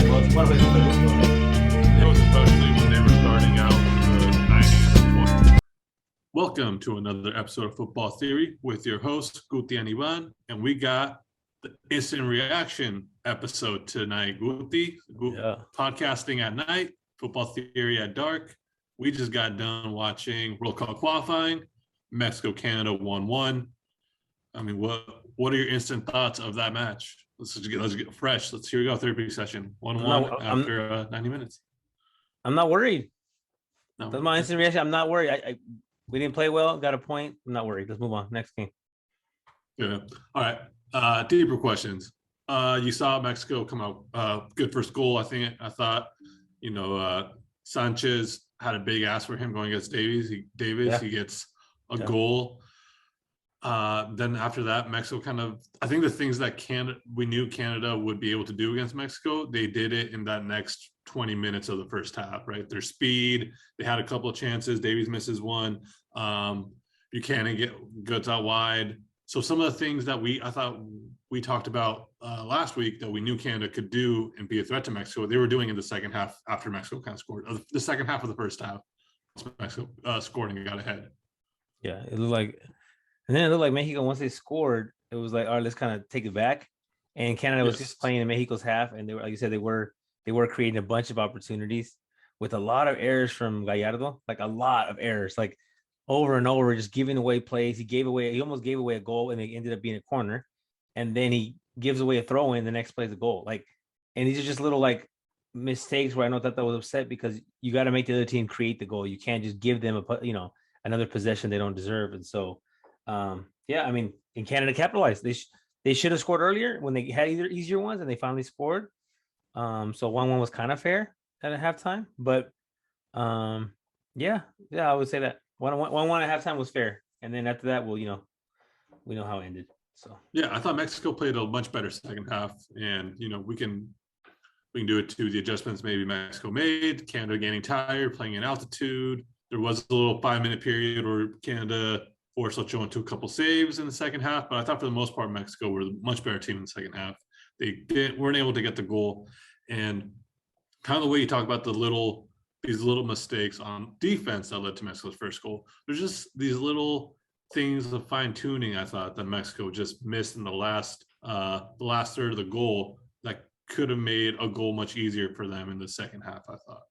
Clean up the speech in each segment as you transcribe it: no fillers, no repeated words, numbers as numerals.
back, bro. It's one of his It was especially when they were starting out in the 90s and 20s. Welcome to another episode of Football Theory with your host, Guti and Ivan. And we got the instant reaction episode tonight. Guti, podcasting at night, Football Theory at dark. We just got done watching World Cup qualifying, Mexico, Canada 1-1. I mean, what are your instant thoughts of that match? Let's get fresh. Here we go. Therapy session 1-1 after 90 minutes. I'm not worried. No, That's my instant reaction. I'm not worried. We didn't play well. Got a point. I'm not worried. Let's move on. Next game. Yeah. All right. Deeper questions. You saw Mexico come out good first goal. I thought, Sanchez had a big ask for him going against Davies. He gets a goal. Then after that, Mexico I think the things that we knew Canada would be able to do against Mexico, they did it in that next 20 minutes of the first half, right? Their speed, they had a couple of chances. Davies misses one. Buchanan gets out wide. So some of the things that I thought we talked about last week that we knew Canada could do and be a threat to Mexico, they were doing in the second half after Mexico kind of scored. The second half of the first half, Mexico scored and got ahead. Yeah, it looked like, and then it looked like Mexico, once they scored, it was like, all right, let's kind of take it back. And Canada was just playing in Mexico's half, and they were, like you said, they were creating a bunch of opportunities with a lot of errors from Gallardo, like a lot of errors, like over and over, just giving away plays. He almost gave away a goal, and it ended up being a corner. And then he gives away a throw in, the next play is a goal. Like, and these are just little like mistakes where I know that was upset because you got to make the other team create the goal. You can't just give them another possession they don't deserve. And so, I mean, in Canada capitalized. They should have scored earlier when they had either easier ones, and they finally scored. So 1-1 was kind of fair at a halftime, but I would say that 1-1 at halftime was fair, and then after that, we know how it ended. So I thought Mexico played a much better second half, and we can do it to the adjustments maybe Mexico made. Canada getting tired, playing in altitude. There was a little 5-minute period where Canada forced Ochoa into a couple saves in the second half, but I thought for the most part Mexico were the much better team in the second half. They weren't able to get the goal, and kind of the way you talk about these little mistakes on defense that led to Mexico's first goal. There's just these little things of fine tuning I thought that Mexico just missed in the last third of the goal that could have made a goal much easier for them in the second half, I thought.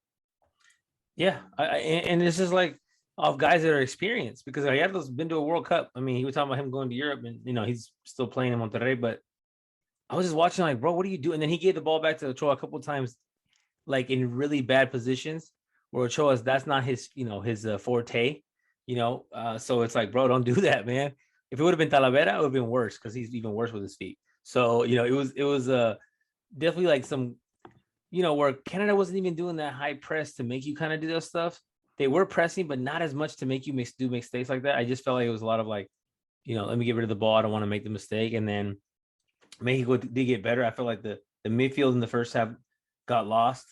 Yeah, and this is like of guys that are experienced, because Gallardo's been to a World Cup. I mean, he was talking about him going to Europe, and he's still playing in Monterrey. But I was just watching, like, bro, what do you do? And then he gave the ball back to Ochoa a couple of times, like in really bad positions where Ochoa's that's not his forte. So it's like, bro, don't do that, man. If it would have been Talavera, it would have been worse because he's even worse with his feet. So it was definitely like some, where Canada wasn't even doing that high press to make you kind of do those stuff. They were pressing, but not as much to make you do mistakes like that. I just felt like it was a lot of like, let me get rid of the ball. I don't want to make the mistake. And then Mexico did get better. I felt like the midfield in the first half got lost.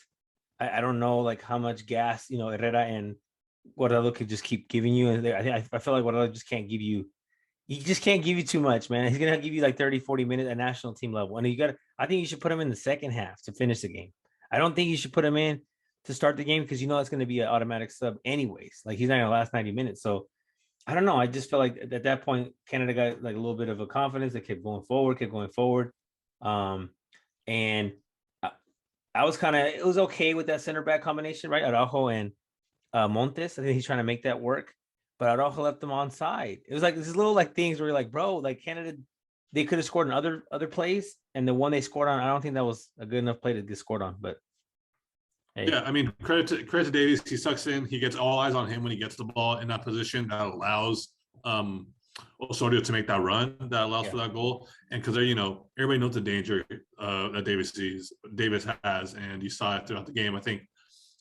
I don't know like how much gas, Herrera and Guardado could just keep giving you. And I feel like Guardado just can't give you. He just can't give you too much, man. He's going to give you like 30, 40 minutes at national team level. And I think you should put him in the second half to finish the game. I don't think you should put him in to start the game because it's going to be an automatic sub anyways. Like, he's not going to last 90 minutes. So I don't know. I just felt like at that point, Canada got like a little bit of a confidence. They kept going forward. And I was it was okay with that center back combination, right? Araujo and Montes. I think he's trying to make that work, but Araujo left them on side. It was like these little like things where you're like, bro, like Canada, they could have scored in other plays, and the one they scored on, I don't think that was a good enough play to get scored on. But hey. Yeah, I mean, credit to Davies. He sucks in. He gets all eyes on him when he gets the ball in that position. That allows Osorio to make that run. That allows for that goal. And because everybody knows the danger that Davis has, and you saw it throughout the game. I think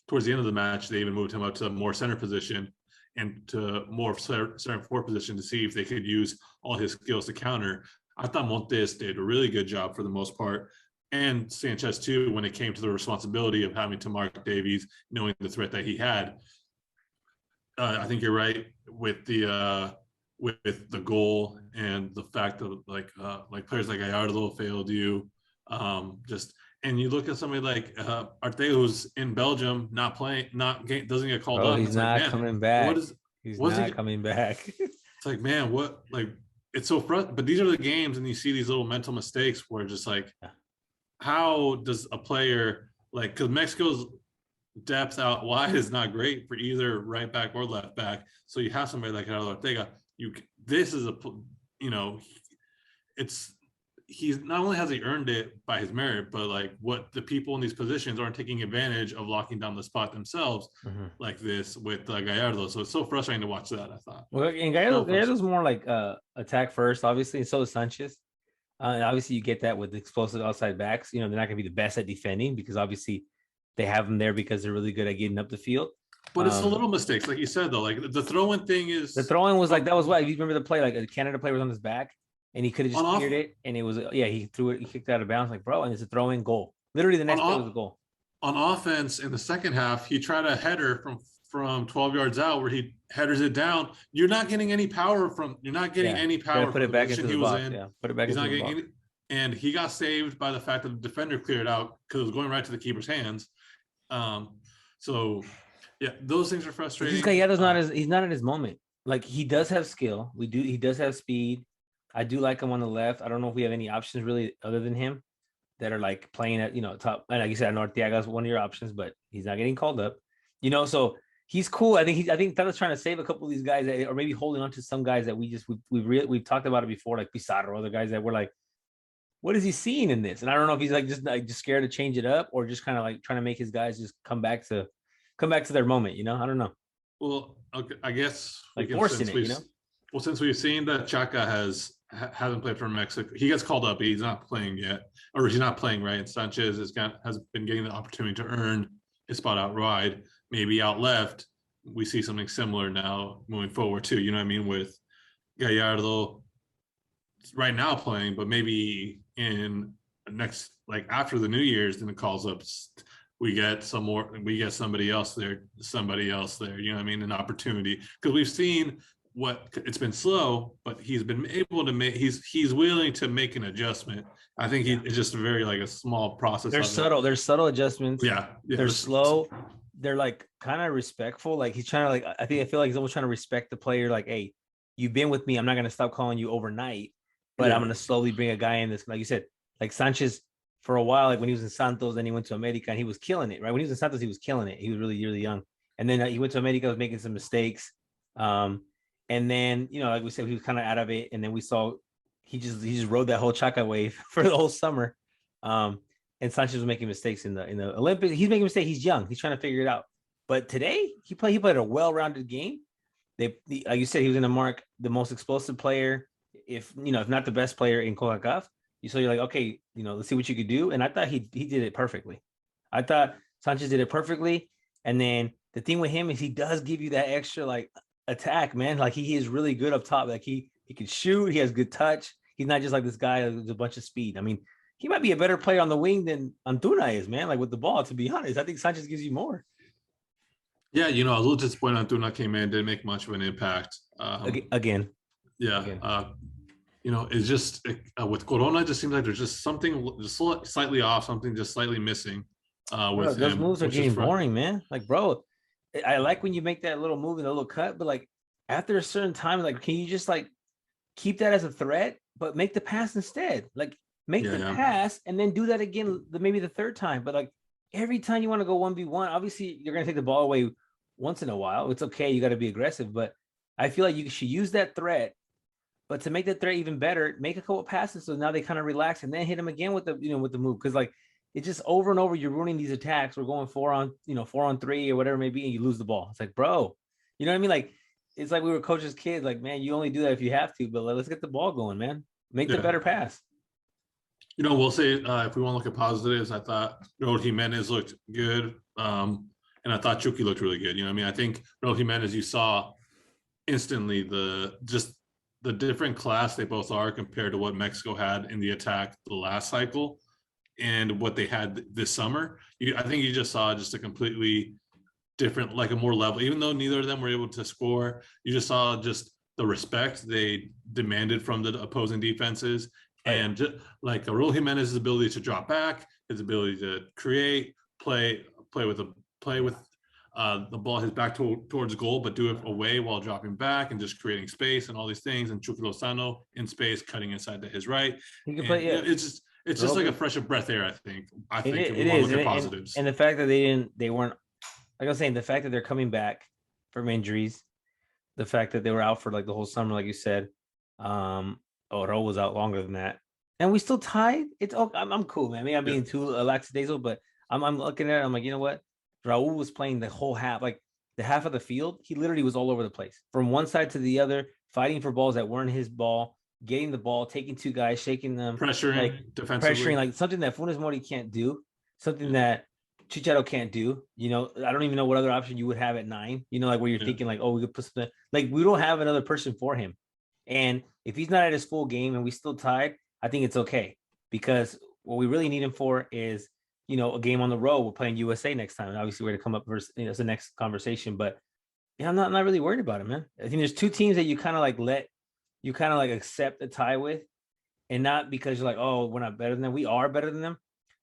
towards the end of the match, they even moved him up to a more center position and to more center forward position to see if they could use all his skills to counter. I thought Montes did a really good job for the most part, and Sanchez too, when it came to the responsibility of having to mark Davies, knowing the threat that he had. I think you're right with the goal and the fact that like players like Gallardo failed you. And you look at somebody like Arte, who's in Belgium, doesn't get called Bro, up. he's It's like, not man, coming what back. is He's what's not he? coming back. It's like, man, what like it's so frustrating. But these are the games, and you see these little mental mistakes where just like, how does a player like, because Mexico's depth out wide is not great for either right back or left back. So you have somebody like Gerardo Ortega. This is you know, it's he's not only has he earned it by his merit, but like what the people in these positions aren't taking advantage of locking down the spot themselves like this with Gallardo. So it's so frustrating to watch that. I thought. Well, and Gallardo's more like attack first, obviously, and so is Sanchez. Obviously, you get that with explosive outside backs. You know, they're not going to be the best at defending because obviously they have them there because they're really good at getting up the field. But it's the little mistakes, like you said, though. Like the throwing thing is the throwing was like that was what, if you remember the play, like a Canada player was on his back and he could have just cleared it, and it was he threw it, he kicked it out of bounds, like bro, and it's a throwing goal. Literally, the next play was a goal. On offense, in the second half, he tried a header from 12 yards out where he headers it down. You're not getting any power from. You're not getting any power put it from back the into position the he was box. in. Yeah, put it back into the box. And he got saved by the fact that the defender cleared out because it was going right to the keeper's hands. So yeah, those things are frustrating. This Gallardo's he's not at his moment. Like, he does have skill. He does have speed. I do like him on the left. I don't know if we have any options really other than him that are like playing at, top. And like you said, I know Arteaga's one of your options, but he's not getting called up. So he's cool. I think Tata's trying to save a couple of these guys or maybe holding on to some guys that we've talked about it before, like Pizarro, other guys that were like, what is he seeing in this? And I don't know if he's just scared to change it up or just kind of like trying to make his guys just come back to their moment. I don't know. Well, okay, I guess like forcing it. Well, since we've seen that Chaka hasn't played for Mexico, he gets called up. He's not playing yet, or he's not playing right. And Sanchez has been getting the opportunity to earn his spot out wide, maybe out left. We see something similar now moving forward too. You know what I mean? With Gallardo right now playing, but maybe in next, like after the New Year's, then it calls up. We get somebody else there. You know what I mean? An opportunity, because we've seen it's been slow, but he's been able to make. He's willing to make an adjustment. I think it's just a very like a small process. They're subtle. There's subtle adjustments. Yeah. They're slow. They're like kind of respectful. Like he's trying to like. I feel like he's almost trying to respect the player. Like, hey, you've been with me. I'm not gonna stop calling you overnight, but I'm gonna slowly bring a guy in this. Like you said, like Sanchez. For a while, like when he was in Santos, then he went to America and he was killing it, right? When he was in Santos, he was killing it. He was really, really young. And then he went to America, was making some mistakes. And then, like we said, he was kind of out of it. And then we saw he just rode that whole Chaka wave for the whole summer. And Sanchez was making mistakes in the Olympics. He's making mistakes. He's young. He's trying to figure it out. But today, he played a well-rounded game. Like you said, he was going to mark the most explosive player, if not the best player in CONCACAF. So you're like, okay, let's see what you could do. And I thought he did it perfectly. I thought Sanchez did it perfectly. And then the thing with him is he does give you that extra like attack, man. Like he is really good up top. Like he can shoot. He has good touch. He's not just like this guy with a bunch of speed. I mean, he might be a better player on the wing than Antuna is, man. Like with the ball, to be honest. I think Sanchez gives you more. Yeah, I was a little disappointed Antuna came in, didn't make much of an impact. Again. Yeah. Again. It's just with Corona, it just seems like there's just something just slightly off, something just slightly missing. With those moves are getting boring, man. Like, bro, I like when you make that little move and a little cut, but like after a certain time, like, can you just like keep that as a threat, but make the pass instead? Like, make the pass and then do that again, maybe the third time. But like every time you want to go 1v1, obviously you're gonna take the ball away once in a while. It's okay, you got to be aggressive, but I feel like you should use that threat. But to make the threat even better, make a couple passes so now they kind of relax and then hit him again with the move. Because like it's just over and over, you're ruining these attacks. We're going 4-on-3 or whatever it may be, and you lose the ball. It's like, bro, you know what I mean? Like it's like we were coaches' kids. Like, man, you only do that if you have to. But let's get the ball going, man. Make the better pass. We'll say if we want to look at positives, I thought Raul Jimenez looked good, and I thought Chucky looked really good. I think Raul Jimenez, you saw instantly the different class they both are compared to what Mexico had in the attack the last cycle and what they had this summer. I think you just saw just a completely different, like a more level, even though neither of them were able to score, you just saw just the respect they demanded from the opposing defenses. And just, like Raul Jimenez's ability to drop back, his ability to create, play with the ball his back towards goal, but do it away while dropping back and just creating space and all these things. And Chucky Lozano in space, cutting inside to his right. He can play. Yeah, it's just like a fresh of breath air. I think it we want to is. look at positives. And the fact that they weren't, like I was saying, the fact that they're coming back from injuries, the fact that they were out for like the whole summer, like you said. Raul was out longer than that, and we still tied. It's I'm cool, man. Maybe I'm being too lackadaisical, but I'm looking at it. I'm like, you know what? Raul was playing the whole half, like the half of the field. He literally was all over the place, from one side to the other, fighting for balls that weren't his ball, getting the ball, taking two guys, shaking them, pressuring, like something that Funes Mori can't do, something that Chicharito can't do. You know, I don't even know what other option you would have at 9. You know, like where you're thinking like, oh, we could put something, like we don't have another person for him. And if he's not at his full game and we still tied, I think it's okay, because what we really need him for is, you know, a game on the road. We're playing USA next time, and obviously we're going to come up versus, you know, it's the next conversation. But yeah, I'm not really worried about it, man. I think there's two teams that you kind of like accept a tie with, and not because you're like, oh, we're not better than them. We are better than them.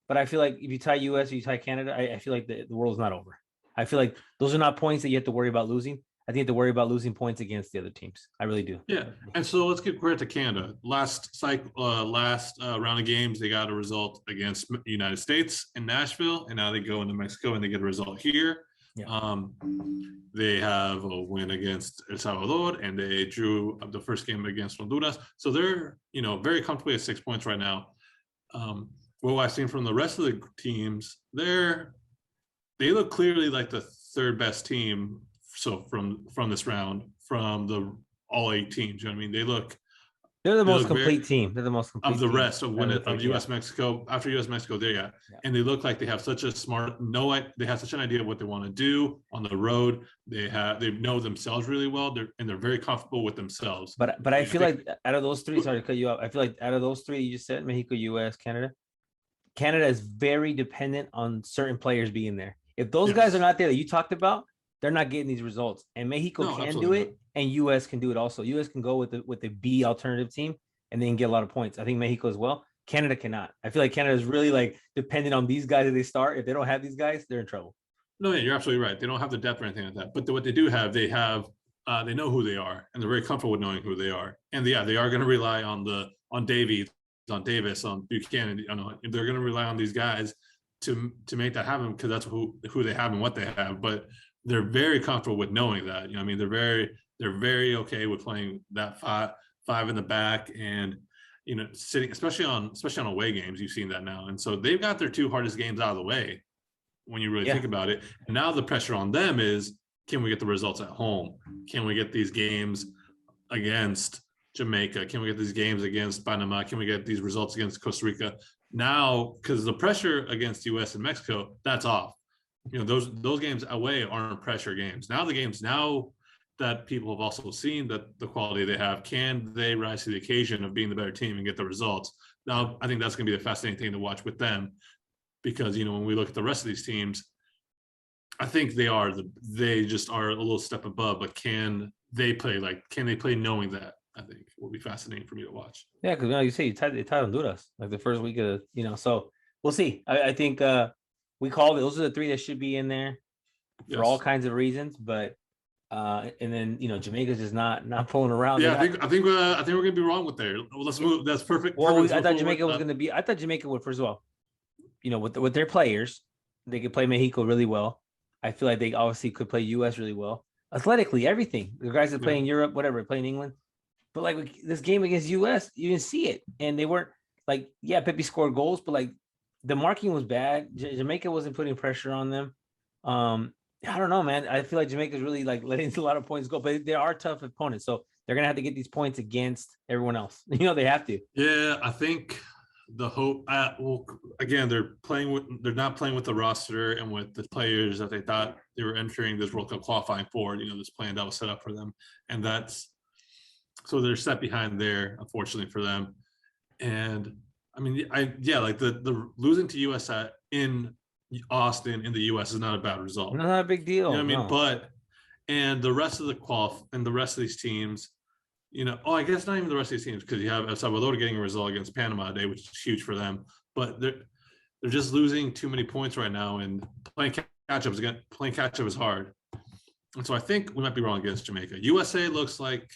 But I feel like if you tie US or you tie Canada, I feel like the world's not over. I feel like those are not points that you have to worry about losing. I think you have to worry about losing points against the other teams. I really do. Yeah, and so let's give credit to Canada. Last round of games, they got a result against the United States in Nashville, and now they go into Mexico and they get a result here. Yeah. They have a win against El Salvador, and they drew the first game against Honduras. So they're, you know, very comfortably at 6 points right now. What I've seen from the rest of the teams, they look clearly like the third best team. So from this round, from the all 8 teams, you know what I mean? They're the most complete team. They're the most complete of the rest of US Mexico. After US Mexico, and they look like they have such a they have such an idea of what they want to do on the road. They know themselves really well. They're very comfortable with themselves. But I feel like out of those 3, sorry to cut you off. I feel like out of those 3 you just said, Mexico, US, Canada is very dependent on certain players being there. If those guys are not there that you talked about, they're not getting these results. And Mexico can do it, and US can do it also. US can go with the B alternative team and then get a lot of points. I think Mexico as well. Canada cannot. I feel like Canada is really like dependent on these guys that they start. If they don't have these guys, they're in trouble. No, yeah, you're absolutely right. They don't have the depth or anything like that. But what they do have, they know who they are, and they're very comfortable with knowing who they are. And they are going to rely on Davies, on Davis, on Buchanan. You know, they're going to rely on these guys to make that happen, because that's who they have and what they have. But they're very comfortable with knowing that. You know, I mean, they're very okay with playing that five in the back, and, you know, sitting, especially on away games. You've seen that now, and so they've got their 2 hardest games out of the way when you really think about it. And now the pressure on them is, can we get the results at home? Can we get these games against Jamaica? Can we get these games against Panama? Can we get these results against Costa Rica? Now, because the pressure against US and Mexico, that's off. You know, those games away aren't pressure games. Now the games that people have also seen that the quality they have, can they rise to the occasion of being the better team and get the results? Now, I think that's going to be the fascinating thing to watch with them, because, you know, when we look at the rest of these teams, I think they just are a little step above, but can they play knowing that? I think will be fascinating for me to watch. Yeah, because you say they tied Honduras like the first week of, you know, so we'll see. I think we called it. Those are the 3 that should be in there for all kinds of reasons. But and then, you know, Jamaica's just not pulling around. Yeah, I think we're gonna be wrong with there. Well, let's move. That's perfect. Well, I thought Jamaica was gonna be. I thought Jamaica would, first of all, you know, with their players, they could play Mexico really well. I feel like they obviously could play US really well. Athletically, everything. The guys that play in Europe, whatever, play in England. But like this game against US, you didn't see it, and they weren't like, Pepi scored goals, but like the marking was bad. Jamaica wasn't putting pressure on them. I don't know, man. I feel like Jamaica's really like letting a lot of points go, but they are tough opponents, so they're gonna have to get these points against everyone else. You know, they have to. Yeah, I think the hope. Again, they're not playing with the roster and with the players that they thought they were entering this World Cup qualifying for. You know, this plan that was set up for them, and so they're set behind there, unfortunately for them. And I mean, like the losing to US in Austin in the US is not a bad result. Not a big deal. You know what I mean? But and the rest of the and the rest of these teams, I guess not even the rest of these teams, because you have El Salvador getting a result against Panama today, which is huge for them. But they're just losing too many points right now, and playing catch up is hard. And so I think we might be wrong against Jamaica. USA looks like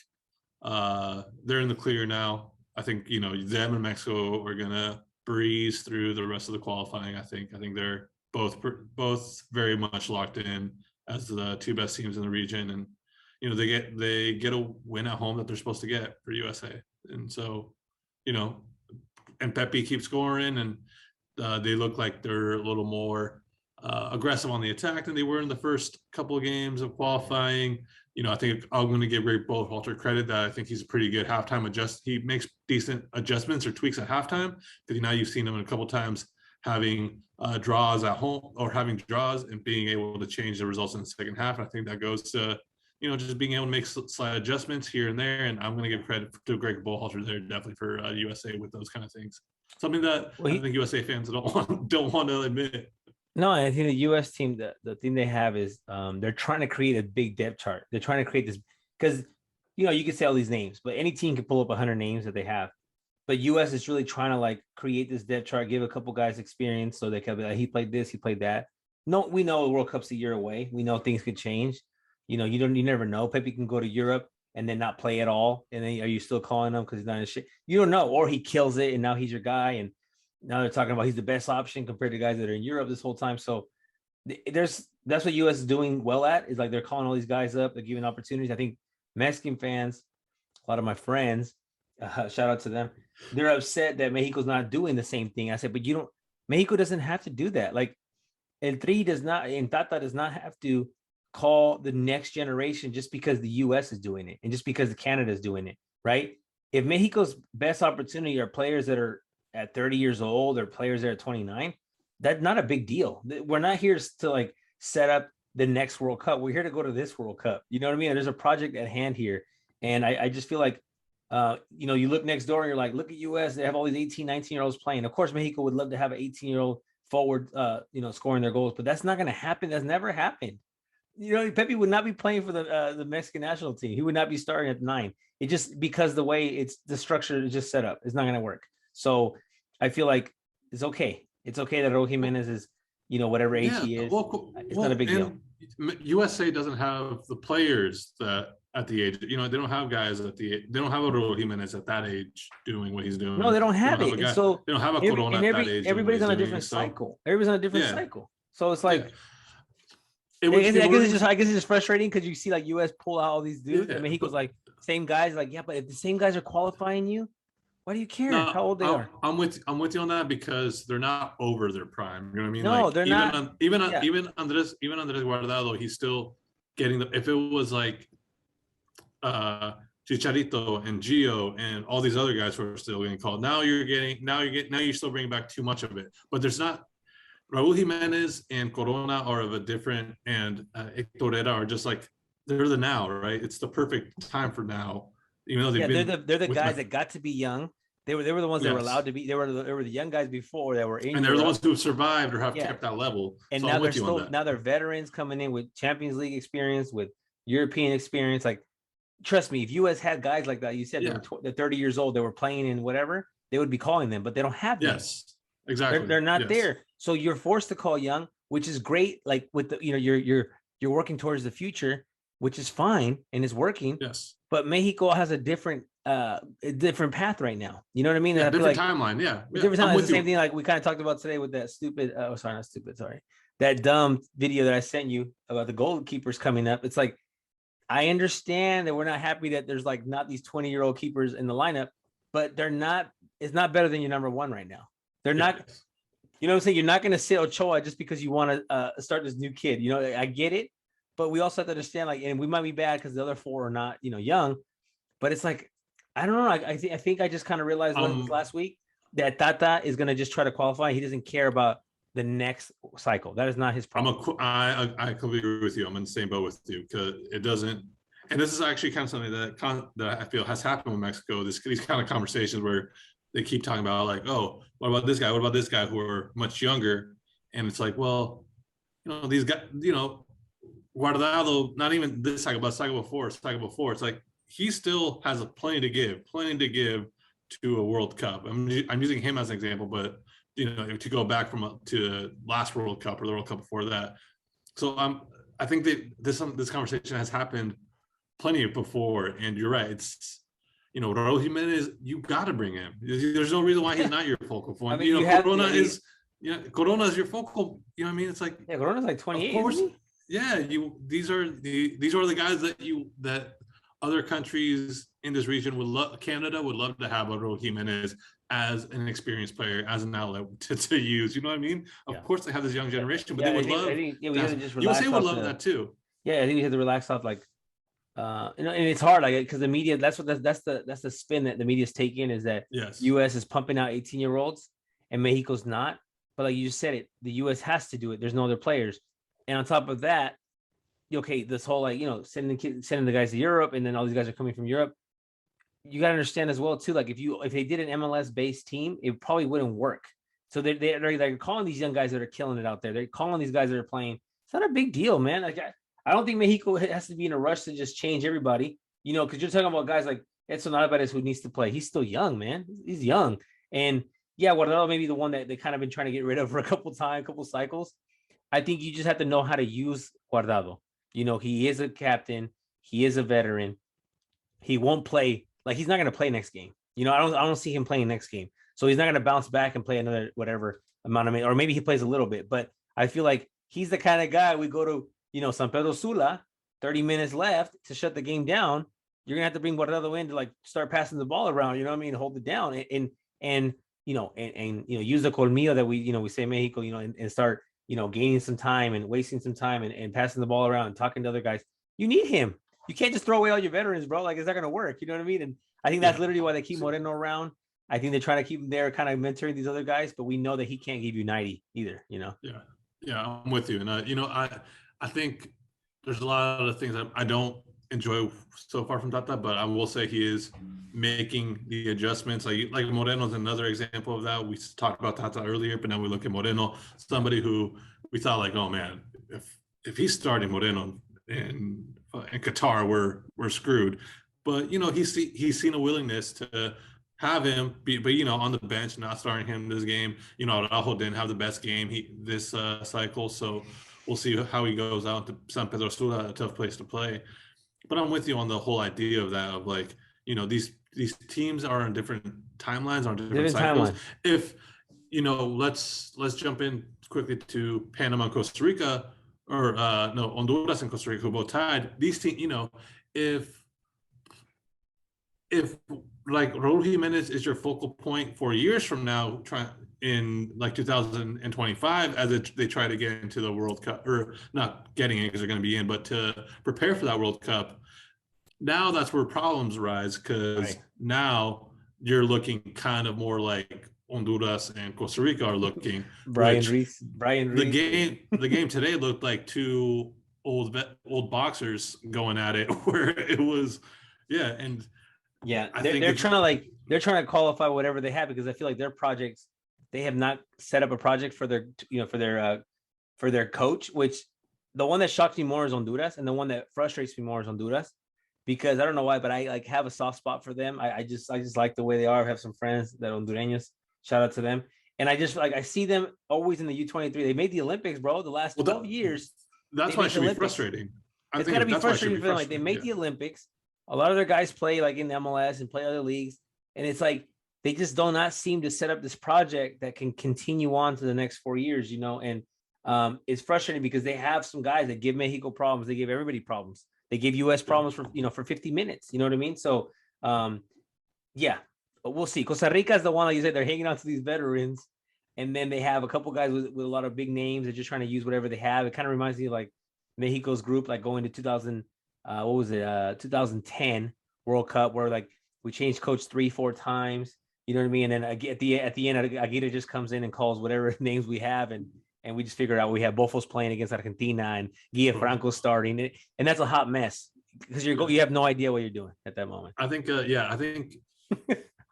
they're in the clear now. I think them and Mexico are gonna breeze through the rest of the qualifying. I think they're both very much locked in as the two best teams in the region, and they get a win at home that they're supposed to get for USA. And so and Pepi keeps scoring, and they look like they're a little more aggressive on the attack than they were in the first couple of games of qualifying. I think I'm going to give Greg Berhalter credit that I think he's a pretty good halftime adjust. He makes decent adjustments or tweaks at halftime, because now you've seen him a couple of times having draws at home, or having draws and being able to change the results in the second half. And I think that goes to just being able to make slight adjustments here and there. And I'm going to give credit to Greg Berhalter there, definitely, for USA with those kind of things. Something that I think USA fans don't want to admit. No, I think the U.S. team, the thing they have is they're trying to create a big depth chart. They're trying to create this, because you can say all these names, but any team can pull up 100 names that they have. But U.S. is really trying to create this depth chart, give a couple guys experience, so they can be like, he played this, he played that. No, we know the World Cup's a year away. We know things could change. You never know. Pepi can go to Europe and then not play at all, and then are you still calling him because he's not in shit? You don't know, or he kills it and now he's your guy, and now they're talking about he's the best option compared to guys that are in Europe this whole time. So that's what U.S. is doing well at, is they're calling all these guys up, they're giving opportunities. I think Mexican fans, a lot of my friends, shout out to them, they're upset that Mexico's not doing the same thing. I said, but Mexico doesn't have to do that. El Tri does not, and Tata does not have to call the next generation just because the U.S. is doing it and just because Canada is doing it, right? If Mexico's best opportunity are players that are at 30 years old or players that are 29, that's not a big deal. We're not here to set up the next World Cup. We're here to go to this World Cup. You know what I mean? There's a project at hand here. And I just feel like, you look next door and you're like, look at US, they have all these 18, 19-year-olds playing. Of course, Mexico would love to have an 18-year-old forward, scoring their goals, but that's not going to happen. That's never happened. Pepi would not be playing for the Mexican national team. He would not be starting at 9. It just, because the way the structure is just set up, it's not going to work. So I feel like it's okay. It's okay that Raul Jimenez is, whatever age he is. It's not a big deal. USA doesn't have the players that at the age, they don't have guys they don't have a Raul Jimenez at that age doing what he's doing. No, they don't have it. So they don't have a Corona at that age. Everybody's on a different cycle. Everybody's on a different cycle. So it's like, I guess it's just frustrating because you see US pull out all these dudes. And Mexico's same guys, but if the same guys are qualifying you, why do you care how old they are? I'm with you on that, because they're not over their prime. You know what I mean? No, they're not. Even Andres Guardado, he's still getting if it was Chicharito and Gio and all these other guys who are still getting called. Now you're still bringing back too much of it. But there's not. Raul Jimenez and Corona are of a different, and Hector Herrera are just they're the now, right? It's the perfect time for now. Even though they're the guys that got to be young. They were the ones that were allowed to be. They were the young guys before that were in. And they're the ones who survived or have kept that level. And so now they're veterans coming in with Champions League experience, with European experience. Trust me, if US had guys like that, you said they're 30 years old, they were playing in whatever, they would be calling them, but they don't have them. Yes, exactly. They're not there. So you're forced to call young, which is great. With the, you're working towards the future, which is fine and is working. Yes. But Mexico has a different path right now. You know what I mean? Yeah, different timeline. Yeah. Different timeline. It's the same thing we kind of talked about today with that stupid. That dumb video that I sent you about the goalkeepers coming up. It's I understand that we're not happy that there's not these 20-year-old keepers in the lineup, but they're not. It's not better than your number one right now. They're not. You know what I'm saying? You're not going to sit Ochoa just because you want to start this new kid. I get it. But we also have to understand, and we might be bad because the other 4 are not, young. But it's I don't know. I think I just kind of realized last week that Tata is going to just try to qualify. He doesn't care about the next cycle. That is not his problem. I completely agree with you. I'm in the same boat with you, because it doesn't. And this is actually kind of something that I feel has happened with Mexico. These kind of conversations where they keep talking about oh, what about this guy? What about this guy, who are much younger? And it's well, these guys, Guardado, not even this cycle, but cycle before. It's he still has plenty to give to a World Cup. I'm using him as an example, but to go back to last World Cup or the World Cup before that. So I think that this conversation has happened plenty before, and you're right. It's Raul Jimenez, you got to bring him. There's no reason why he's not your focal point. I mean, Corona is your focal. You know what I mean? It's like Corona's like 28. Of course, yeah. These are the guys that other countries in this region would love. Canada would love to have a Raul Jimenez as an experienced player, as an outlet to use. You know what I mean? Of course, they have this young generation, but they would love. USA would love that too. Yeah, I think we had to relax off and it's hard because the media. That's the spin that the media's taking is that U.S. is pumping out 18-year-olds and Mexico's not. But like you just said, the U.S. has to do it. There's no other players, and on top of that, this whole sending the guys to Europe, and then all these guys are coming from Europe. You got to understand as well too. Like if they did an MLS based team, it probably wouldn't work. So they're calling these young guys that are killing it out there. They're calling these guys that are playing. It's not a big deal, man. Like I don't think Mexico has to be in a rush to just change everybody. Because you're talking about guys like Edson Alvarez who needs to play. He's still young, man. He's young, and Guardado may be the one that they kind of been trying to get rid of for a couple cycles. I think you just have to know how to use Guardado. He is a captain. He is a veteran. He won't play. Like he's not going to play next game. I don't see him playing next game. So he's not going to bounce back and play another whatever amount of minutes, or maybe he plays a little bit. But I feel like he's the kind of guy we go to, San Pedro Sula, 30 minutes left to shut the game down. You're gonna have to bring Guardado in to start passing the ball around. You know what I mean? Hold it down and use the colmillo that we say in Mexico. And start gaining some time and wasting some time and passing the ball around and talking to other guys. You need him. You can't just throw away all your veterans, bro. Like it's not gonna work. You know what I mean? And I think that's literally why they keep Moreno around. I think they're trying to keep him there, kind of mentoring these other guys. But we know that he can't give you 90 either. Yeah, I'm with you. And I think there's a lot of things that I don't enjoy so far from Tata, but I will say he is making the adjustments. Like Moreno's another example of that. We talked about Tata earlier, but now we look at Moreno, somebody who we thought oh man, if he's starting Moreno in Qatar, we're screwed. But he's seen a willingness to have him be, but on the bench, not starting him this game. Araujo didn't have the best game this cycle, so we'll see how he goes out to San Pedro Sula, a tough place to play. But I'm with you on the whole idea of that, of these teams are on different timelines, on different cycles. If let's jump in quickly to Panama and Costa Rica, or Honduras and Costa Rica, who both tied. These teams, if like Raul Jimenez is your focal point 4 years from now, in 2025, as they try to get into the World Cup, or not getting in because they're going to be in, but to prepare for that World Cup. Now that's where problems arise, because now you're looking kind of more like Honduras and Costa Rica are looking. Brian Reese. The game today looked like two old boxers going at it, where it was, and they're trying to qualify whatever they have, because I feel like their projects, they have not set up a project for their coach, which the one that shocks me more is Honduras, and the one that frustrates me more is Honduras, because I don't know why, but I have a soft spot for them. I just like the way they are. I have some friends that are Hondureños. Shout out to them. And I just I see them always in the U23. They made the Olympics, bro, the last 12 years. That's why it should be frustrating. It's got to be frustrating for them. Like they made the Olympics. A lot of their guys play in the MLS and play other leagues. And it's they just do not seem to set up this project that can continue on to the next 4 years, And it's frustrating because they have some guys that give Mexico problems. They give everybody problems. They give US problems for 50 minutes. You know what I mean? So, but we'll see. Costa Rica is the one, like you said, they're hanging on to these veterans. And then they have a couple guys with a lot of big names. They're just trying to use whatever they have. It kind of reminds me of Mexico's group, going to 2010 World Cup, where we changed coach 3-4 times. You know what I mean? And then at the end, Aguirre just comes in and calls whatever names we have, and we just figured out we have Bofos playing against Argentina and Guille Franco starting it, and that's a hot mess because you have no idea what you're doing at that moment. I think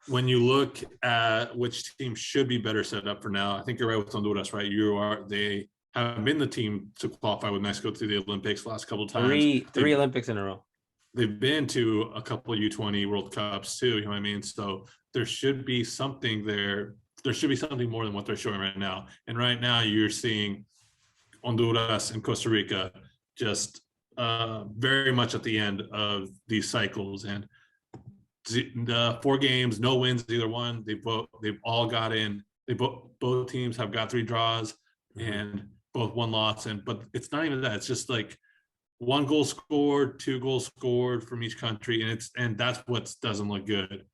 when you look at which team should be better set up for now, I think you're right with Honduras, right? They have been the team to qualify with Mexico to the Olympics last couple of times. Three Olympics in a row. they've been to a couple of U20 World Cups too. You know what I mean? So there should be something there. There should be something more than what they're showing right now. And right now, you're seeing Honduras and Costa Rica just very much at the end of these cycles. And the 4 games, no wins, either one. They've all got in. Both teams have got 3 draws and both 1 loss. But it's not even that. It's just like 1 goal scored, 2 goals scored from each country, and that's what doesn't look good.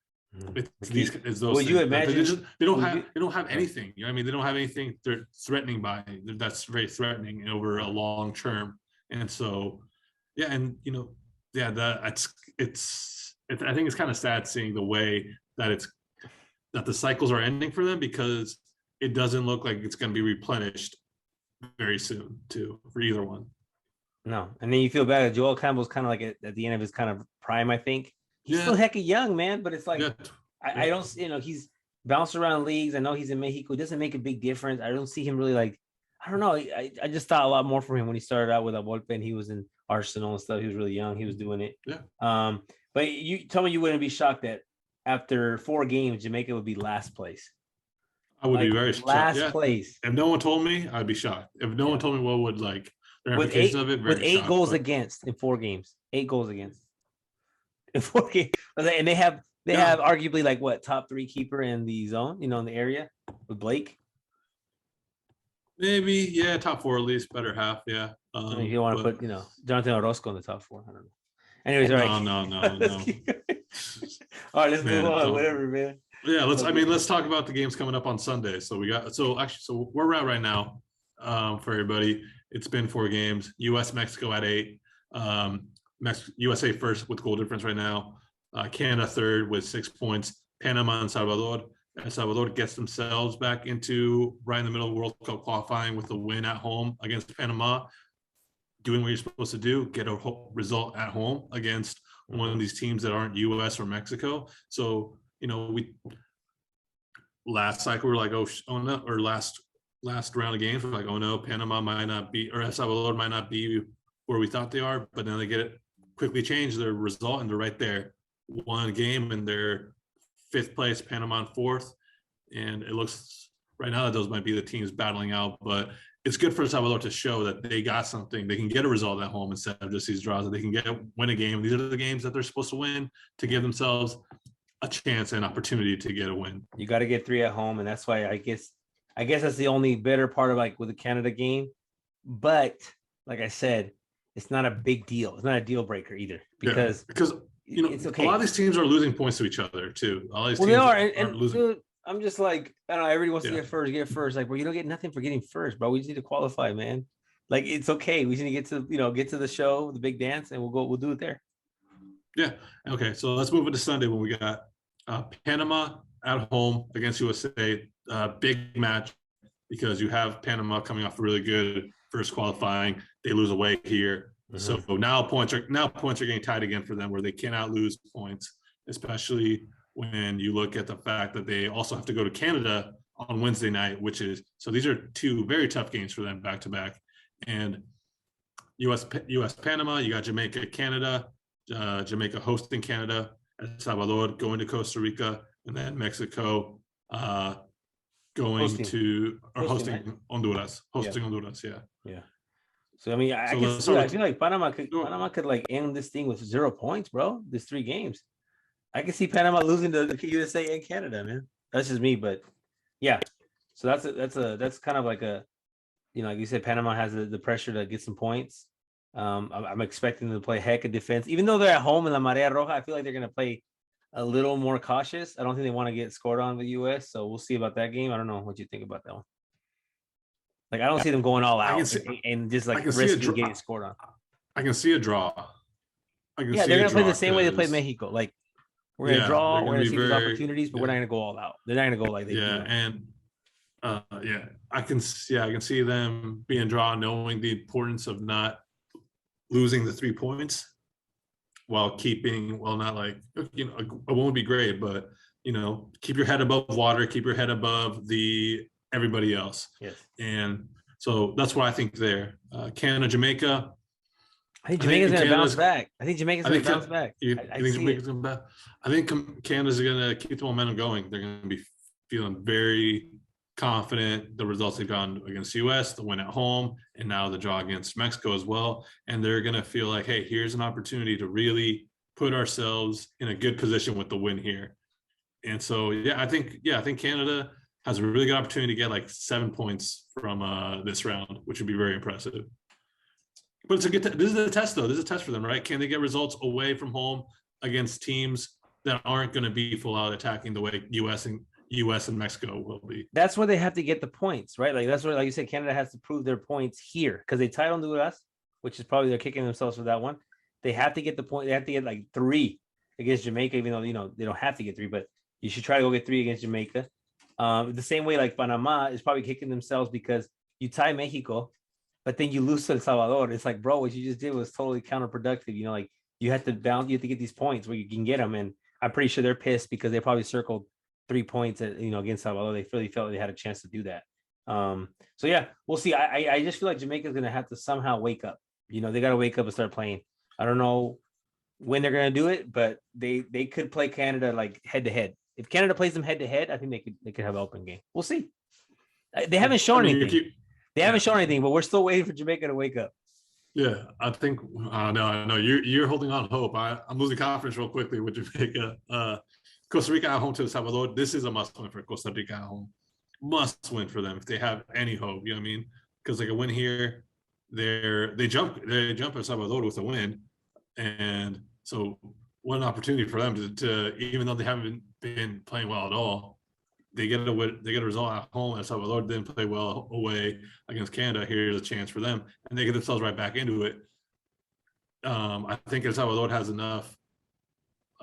It's those. Would you imagine they don't have anything? You know what I mean? They don't have anything they're threatening by. That's very threatening over a long term. And so, yeah, and it's I think it's kind of sad seeing the way that the cycles are ending for them, because it doesn't look like it's going to be replenished very soon too for either one. No, and then you feel bad. Joel Campbell's kind of like at the end of his kind of prime, I think. He's still hecka young, man, but it's like I don't, he's bounced around leagues. I know he's in Mexico. It doesn't make a big difference. I don't see him really like, I don't know. I just thought a lot more from him when he started out with a Volpe and he was in Arsenal and stuff. He was really young. He was doing it. Yeah. But you tell me you wouldn't be shocked that after 4 games, Jamaica would be last place. I would be very shocked. Last place. If no one told me, I'd be shocked. If no one told me what would like the ramifications of it, with 8 goals against in 4 games. 8 goals against in 4 games. And they have arguably like what, top 3 keeper in the zone, in the area with Blake. Maybe, top 4 at least, better half, yeah. If you want to put, Jonathan Orozco in the top 4, I don't know. Anyways, all right. No. All right, let's move on. Whatever, man. Yeah, let's talk about the games coming up on Sunday. So where we're at right now, for everybody, it's been 4 games. US-Mexico at 8. USA first with goal difference right now. Canada third with 6 points. Panama and Salvador. El Salvador gets themselves back into right in the middle of World Cup qualifying with a win at home against Panama. Doing what you're supposed to do, get a result at home against one of these teams that aren't US or Mexico. So, last cycle we're like, oh no, or last round of games we're like, oh no, Panama might not be, or El Salvador might not be where we thought they are, but then they get it quickly change their result and they're right there. 1 game and they're 5th place, Panama in 4th. And it looks right now that those might be the teams battling out, but it's good for El Salvador to show that they got something. They can get a result at home instead of just these draws, that they can win a game. These are the games that they're supposed to win to give themselves a chance and opportunity to get a win. You got to get 3 at home. And that's why I guess that's the only better part of like with the Canada game. But like I said, it's not a big deal. It's not a deal breaker either because it's okay. A lot of these teams are losing points to each other too. All these teams they are, and losing. Dude, I'm just like, I don't know. Everybody wants to get first. Like, well, you don't get nothing for getting first, bro. We just need to qualify, man. Like, it's okay. We just need to get to the show, the big dance, and we'll do it there. Yeah. Okay. So let's move into Sunday when we got Panama at home against USA. Big match because you have Panama coming off a really good first qualifying. They lose away here. So now points are getting tied again for them, where they cannot lose points, especially when you look at the fact that they also have to go to Canada on Wednesday night, so these are 2 very tough games for them back to back. And US Panama, you got Jamaica Canada, Jamaica hosting Canada, El Salvador going to Costa Rica, and then Mexico hosting Honduras. Honduras, yeah. So I mean, I feel like Panama could like end this thing with 0 points, bro. These 3 games. I can see Panama losing to the USA and Canada, man. That's just me, but yeah. So that's kind of like a, like you said, Panama has the pressure to get some points. I'm expecting them to play heck of defense, even though they're at home in La Marea Roja. I feel like they're gonna play a little more cautious. I don't think they want to get scored on with the US, so we'll see about that game. I don't know what you think about that one. Like, I don't see them going all out and just like risking getting scored on. I can see a draw. They're gonna play the same way they played Mexico. Like, we're gonna draw, we're gonna see these opportunities, but we're not gonna go all out. They're not gonna go like they do. I can see them being drawn, knowing the importance of not losing the 3 points while keeping, not like, it won't be great, but keep your head above water, keep your head above everybody else. Yes. And so that's what I think there. Canada, Jamaica, I think Jamaica's going to bounce back. I think Jamaica's going to bounce back. You think Jamaica's going to bounce back? I think Canada's going to keep the momentum going. They're going to be feeling very confident. The results they've gotten against US, the win at home, and now the draw against Mexico as well. And they're going to feel like, hey, here's an opportunity to really put ourselves in a good position with the win here. And so, I think Canada has a really good opportunity to get like 7 points from this round, which would be very impressive. But it's a good. This is a test, though. This is a test for them, right? Can they get results away from home against teams that aren't going to be full out attacking the way US and Mexico will be? That's where they have to get the points, right? Like that's where, like you said, Canada has to prove their points here because they tied on Honduras, which is probably they're kicking themselves for that one. They have to get the point. They have to get like 3 against Jamaica, even though they don't have to get 3, but you should try to go get 3 against Jamaica. The same way like Panama is probably kicking themselves because you tie Mexico, but then you lose to El Salvador. It's like, bro, what you just did was totally counterproductive. Like you have to get these points where you can get them. And I'm pretty sure they're pissed because they probably circled 3 points against Salvador. They really felt they had a chance to do that. So yeah, we'll see. I just feel like Jamaica's going to have to somehow wake up. They got to wake up and start playing. I don't know when they're going to do it, but they could play Canada like head to head. If Canada plays them head to head, I think they could have an open game. We'll see. They haven't shown anything. They haven't shown anything, but we're still waiting for Jamaica to wake up. Yeah, I think I know you're holding on hope. I'm losing confidence real quickly with Jamaica. Costa Rica at home to El Salvador. This is a must win for Costa Rica at home. Must win for them if they have any hope. You know what I mean? Because like a win here, they jump El Salvador with a win, and so what an opportunity for them to even though they haven't been playing well at all, they get a result at home. El Salvador didn't play well away against Canada. Here's a chance for them, and they get themselves right back into it. I think El Salvador has enough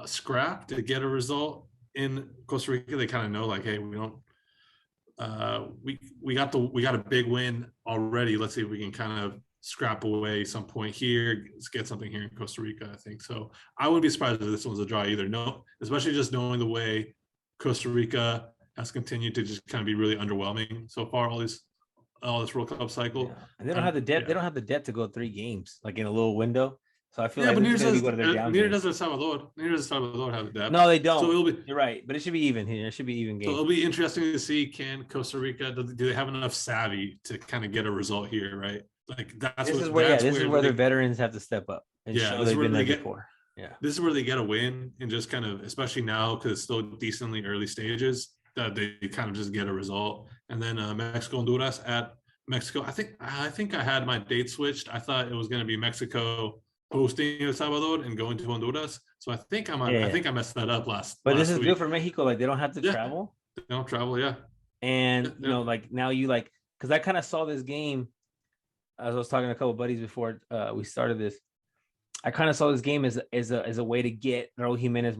scrap to get a result in Costa Rica. They kind of know, like, hey, we don't. We got a big win already. Let's see if we can kind of scrap away some point here. Let's get something here in Costa Rica. I think so. I wouldn't be surprised if this one's a draw either. No, especially just knowing the way Costa Rica has continued to just kind of be really underwhelming so far all this World Cup cycle. Yeah. And they don't have the depth. Yeah. They don't have the depth to go 3 games like in a little window. So I feel like but neither does El Salvador. Neither does El Salvador have the depth. No, they don't. So you're right, but it should be even here. It should be even game. So it'll be interesting to see, can Costa Rica, do they have enough savvy to kind of get a result here, right? Like this is where their veterans have to step up and show they've been there before. Yeah, this is where they get a win and just kind of, especially now because it's still decently early stages, that they kind of just get a result. And then Mexico, Honduras at Mexico. I think I had my date switched. I thought it was going to be Mexico hosting El Salvador and going to Honduras. So I think I think I messed that up last. But this is week. Good for Mexico. Like they don't have to travel. They don't travel, yeah. And like now because I kind of saw this game as I was talking to a couple of buddies before we started this. I kind of saw this game as a way to get Raul Jimenez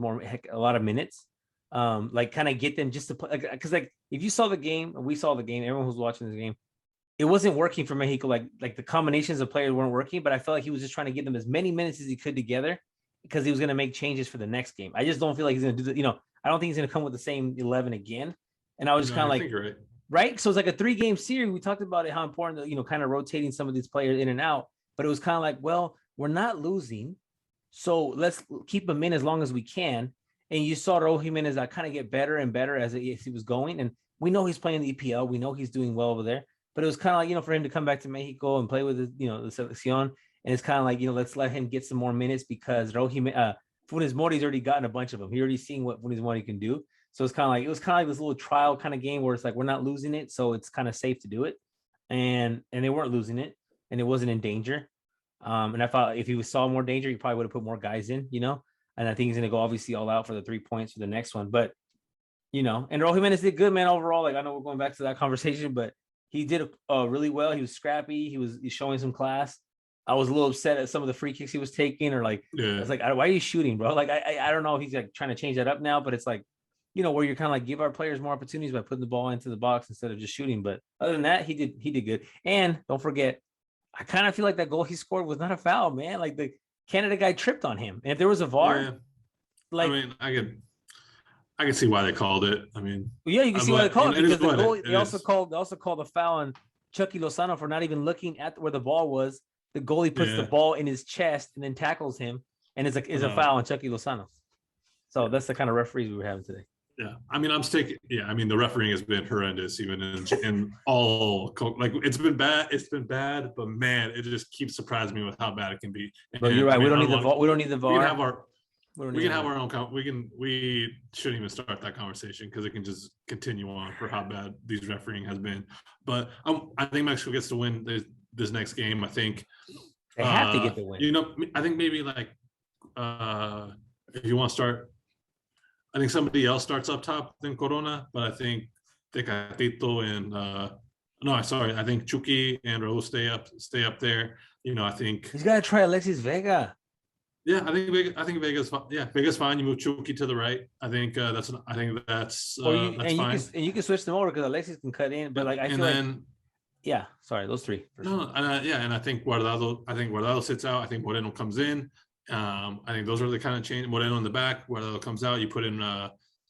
a lot of minutes. Like kind of get them just to play, because like if you saw the game, we saw the game, everyone who's watching this game, it wasn't working for Mexico. Like the combinations of players weren't working, but I felt like he was just trying to give them as many minutes as he could together because he was going to make changes for the next game. I just don't feel like he's going to do that. I don't think he's going to come with the same 11 again. And I was just kind of like, right. So it's like a 3-game series. We talked about it, how important, kind of rotating some of these players in and out, but it was kind of like, well, we're not losing, so let's keep him in as long as we can. And you saw Raul Jimenez kind of get better and better as he was going. And we know he's playing the EPL. We know he's doing well over there. But it was kind of like, for him to come back to Mexico and play with the selección. And it's kind of like, let's let him get some more minutes because Raul Jimenez, Funes Mori's already gotten a bunch of them. He already seen what Funes Mori can do. So it was kind of like this little trial kind of game where it's like, we're not losing it. So it's kind of safe to do it. And they weren't losing it. And it wasn't in danger. And I thought if he saw more danger, he probably would have put more guys in, and I think he's going to go obviously all out for the 3 points for the next one. But, and Raul Jimenez did good, man, overall. Like, I know we're going back to that conversation, but he did really well. He was scrappy. He's showing some class. I was a little upset at some of the free kicks he was taking, or like, I was like, why are you shooting, bro? Like, I don't know if he's like trying to change that up now, but it's like, where you're kind of like give our players more opportunities by putting the ball into the box instead of just shooting. But other than that, he did good. And don't forget, I kind of feel like that goal he scored was not a foul, man. Like the Canada guy tripped on him. And if there was a VAR, I could see why they called it. You can see why they called it because they also called a foul on Chucky Lozano for not even looking at where the ball was the goalie puts the ball in his chest and then tackles him, and it's a foul on Chucky Lozano. So that's the kind of referees we were having today. Yeah, I mean, the refereeing has been horrendous, even in all, like, it's been bad, but man, it just keeps surprising me with how bad it can be. But you're right. We don't need the VAR. We don't need the VAR. We can have our own. We shouldn't even start that conversation because it can just continue on for how bad these refereeing has been. But I think Mexico gets to win this next game. I think they have to get the win. I think maybe like if you want to start. I think somebody else starts up top than Corona, but I think Tecatito and I think Chucky and Raul stay up there. I think he's got to try Alexis Vega. Yeah, I think Vega's fine. Yeah, Vega's fine. You move Chucky to the right. I think that's that's fine. You can switch them over because Alexis can cut in, but those three. And I think Guardado sits out. I think Moreno comes in. I think those are the kind of change. Moreno in the back, Guardado comes out. You put in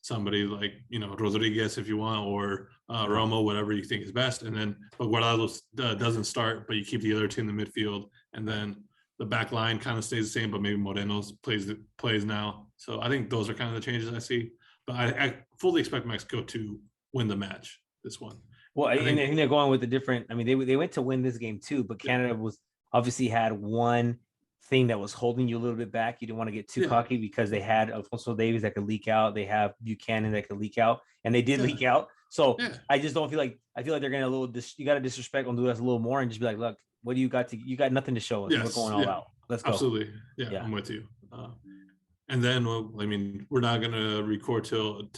somebody like Rodriguez if you want, or Romo, whatever you think is best. And then, but Guardado doesn't start, but you keep the other two in the midfield, and then the back line kind of stays the same, but maybe Moreno plays now. So I think those are kind of the changes I see. But I fully expect Mexico to win the match, this one. Well, I think they're going with the different. I mean, they went to win this game too, but Canada was obviously had one thing that was holding you a little bit back. You didn't want to get too cocky because they had Alfonso Davies that could leak out. They have Buchanan that could leak out, and they did leak out. So I just don't feel like they're going to you got to disrespect Honduras a little more and just be like, look, what do you got you got nothing to show us. We're going all out. Let's go. Absolutely. Yeah, I'm with you. And then, we're not going to record till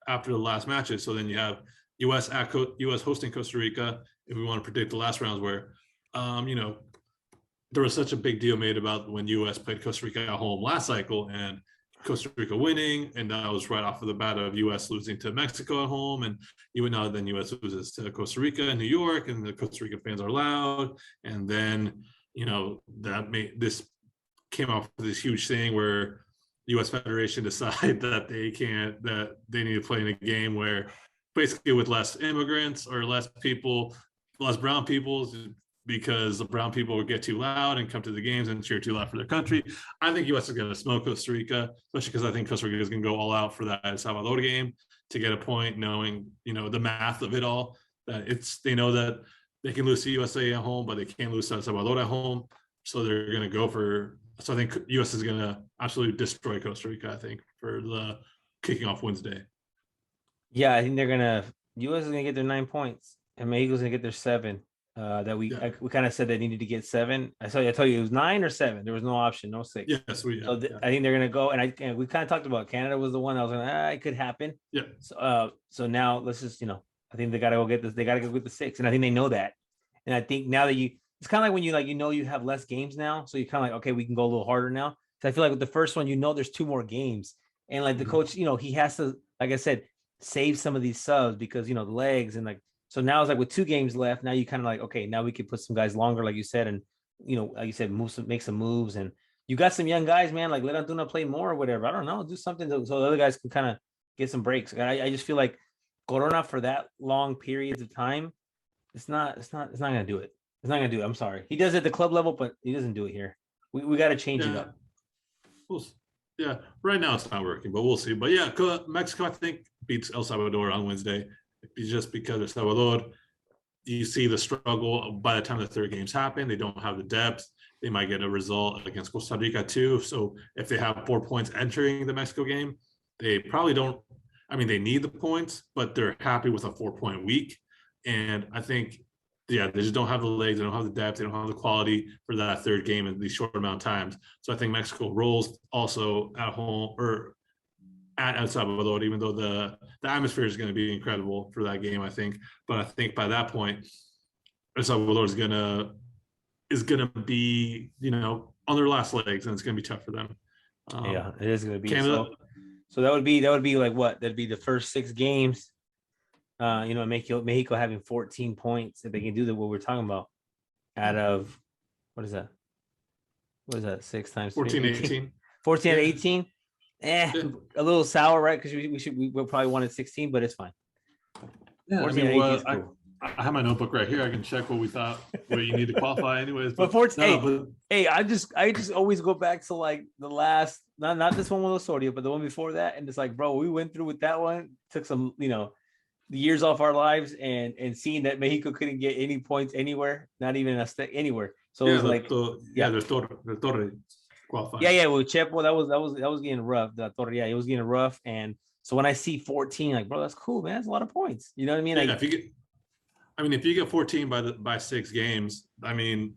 after the last matches. So then you have U.S. hosting Costa Rica. If we want to predict the last rounds, where, there was such a big deal made about when U.S. played Costa Rica at home last cycle and Costa Rica winning, and that was right off of the bat of U.S. losing to Mexico at home, and then U.S. loses to Costa Rica in New York, and the Costa Rica fans are loud, and then this came off this huge thing where U.S. Federation decide that they need to play in a game where basically with less immigrants or less brown people, because the brown people would get too loud and come to the games and cheer too loud for their country. I think U.S. is going to smoke Costa Rica, especially because I think Costa Rica is going to go all out for that El Salvador game to get a point, knowing, the math of it all, that they know that they can lose to USA at home, but they can't lose to El Salvador at home. So they're going to so I think U.S. is going to absolutely destroy Costa Rica, I think, for the kicking off Wednesday. Yeah, I think U.S. is going to get their 9 points, and Mexico's going to get their 7. We kind of said they needed to get 7. I tell you it was 9 or 7. There was no option, no 6. Yes, I think they're gonna go, and we kind of talked about Canada was the one that was like, it could happen. Yeah. So now let's just I think they gotta go get this. They gotta go with the 6, and I think they know that. And I think now that it's kind of like when you have less games now, so you're kind of like, okay, we can go a little harder now. So I feel like with the first one, there's 2 more games, and like the coach, he has to, like I said, save some of these subs because the legs and like. So now it's like with 2 games left, now you kind of like, okay, now we could put some guys longer, like you said, and like you said, make some moves, and you got some young guys, man. Like let Antuna play more or whatever. I don't know, do something so the other guys can kind of get some breaks. I just feel like Corona for that long periods of time, it's not gonna do it. It's not gonna do it. I'm sorry, he does it at the club level, but he doesn't do it here. We got to change it up. Yeah, right now it's not working, but we'll see. But yeah, Mexico I think beats El Salvador on Wednesday. Just because El Salvador, you see the struggle by the time the third games happen. They don't have the depth. They might get a result against Costa Rica too. So if they have 4 points entering the Mexico game, they probably don't. I mean, they need the points, but they're happy with a 4-point week. And I think, they just don't have the legs. They don't have the depth. They don't have the quality for that third game in these short amount of times. So I think Mexico rolls also at home or at El Salvador, even though the atmosphere is going to be incredible for that game, I think. But I think by that point, El Salvador is gonna be, on their last legs, and it's gonna be tough for them. It is gonna be. Canada. So that would be like what? That'd be the first 6 games. Mexico having 14 points if they can do what we're talking about. Out of what is that? 6 times 14, 18. 14 and 18. A little sour, right? Because we probably wanted 16, but it's fine. Yeah, I have my notebook right here. I can check what we thought what you need to qualify, anyways. But I just always go back to like the last, not this one with Osorio, but the one before that, and it's like, bro, we went through with that one, took some, the years off our lives, and seeing that Mexico couldn't get any points anywhere, not even a step anywhere. So it was like, the Torre qualifying. Yeah. Well, Chepo, that was getting rough. The Torre, it was getting rough, and so when I see 14, like, bro, that's cool, man. That's a lot of points. You know what I mean? Yeah, like, if you get 14 by 6 games, I mean,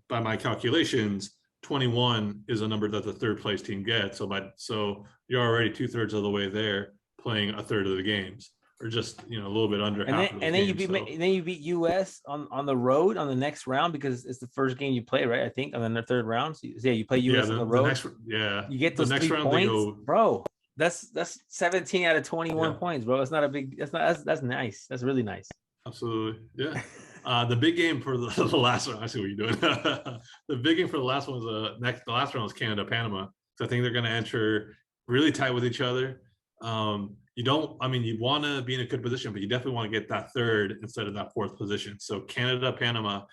by my calculations, 21 is a number that the third place team gets. So you're already 2/3 of the way there, playing a third of the games, or just a little bit under half. And then you beat US on the road on the next round, because it's the first game you play, right? I think, and then the third round. So you play US on the road. You get those 3 points, bro. That's 17 out of 21 points, bro. It's not a big. That's nice. That's really nice. Absolutely, yeah. The big game for the last one. I see what you're doing. The big game for the last one was the last round was Canada Panama. So I think they're going to enter really tight with each other. You want to be in a good position, but you definitely want to get that third instead of that fourth position. So Canada Panama,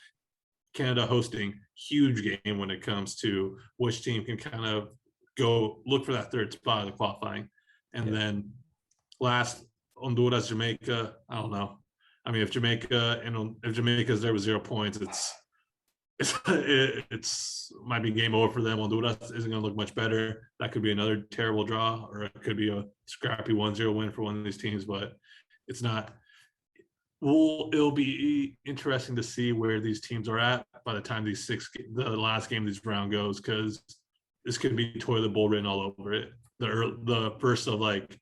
Canada hosting, huge game when it comes to which team can kind of go look for that third spot of the qualifying. And then last, Honduras, Jamaica. I don't know. I mean, if Jamaica's there with 0 points, it's might be game over for them. Honduras isn't going to look much better. That could be another terrible draw, or it could be a scrappy 1-0 win for one of these teams, but it's not. It'll be interesting to see where these teams are at by the time the last game of this round goes, because this could be toilet bowl written all over it. The first of like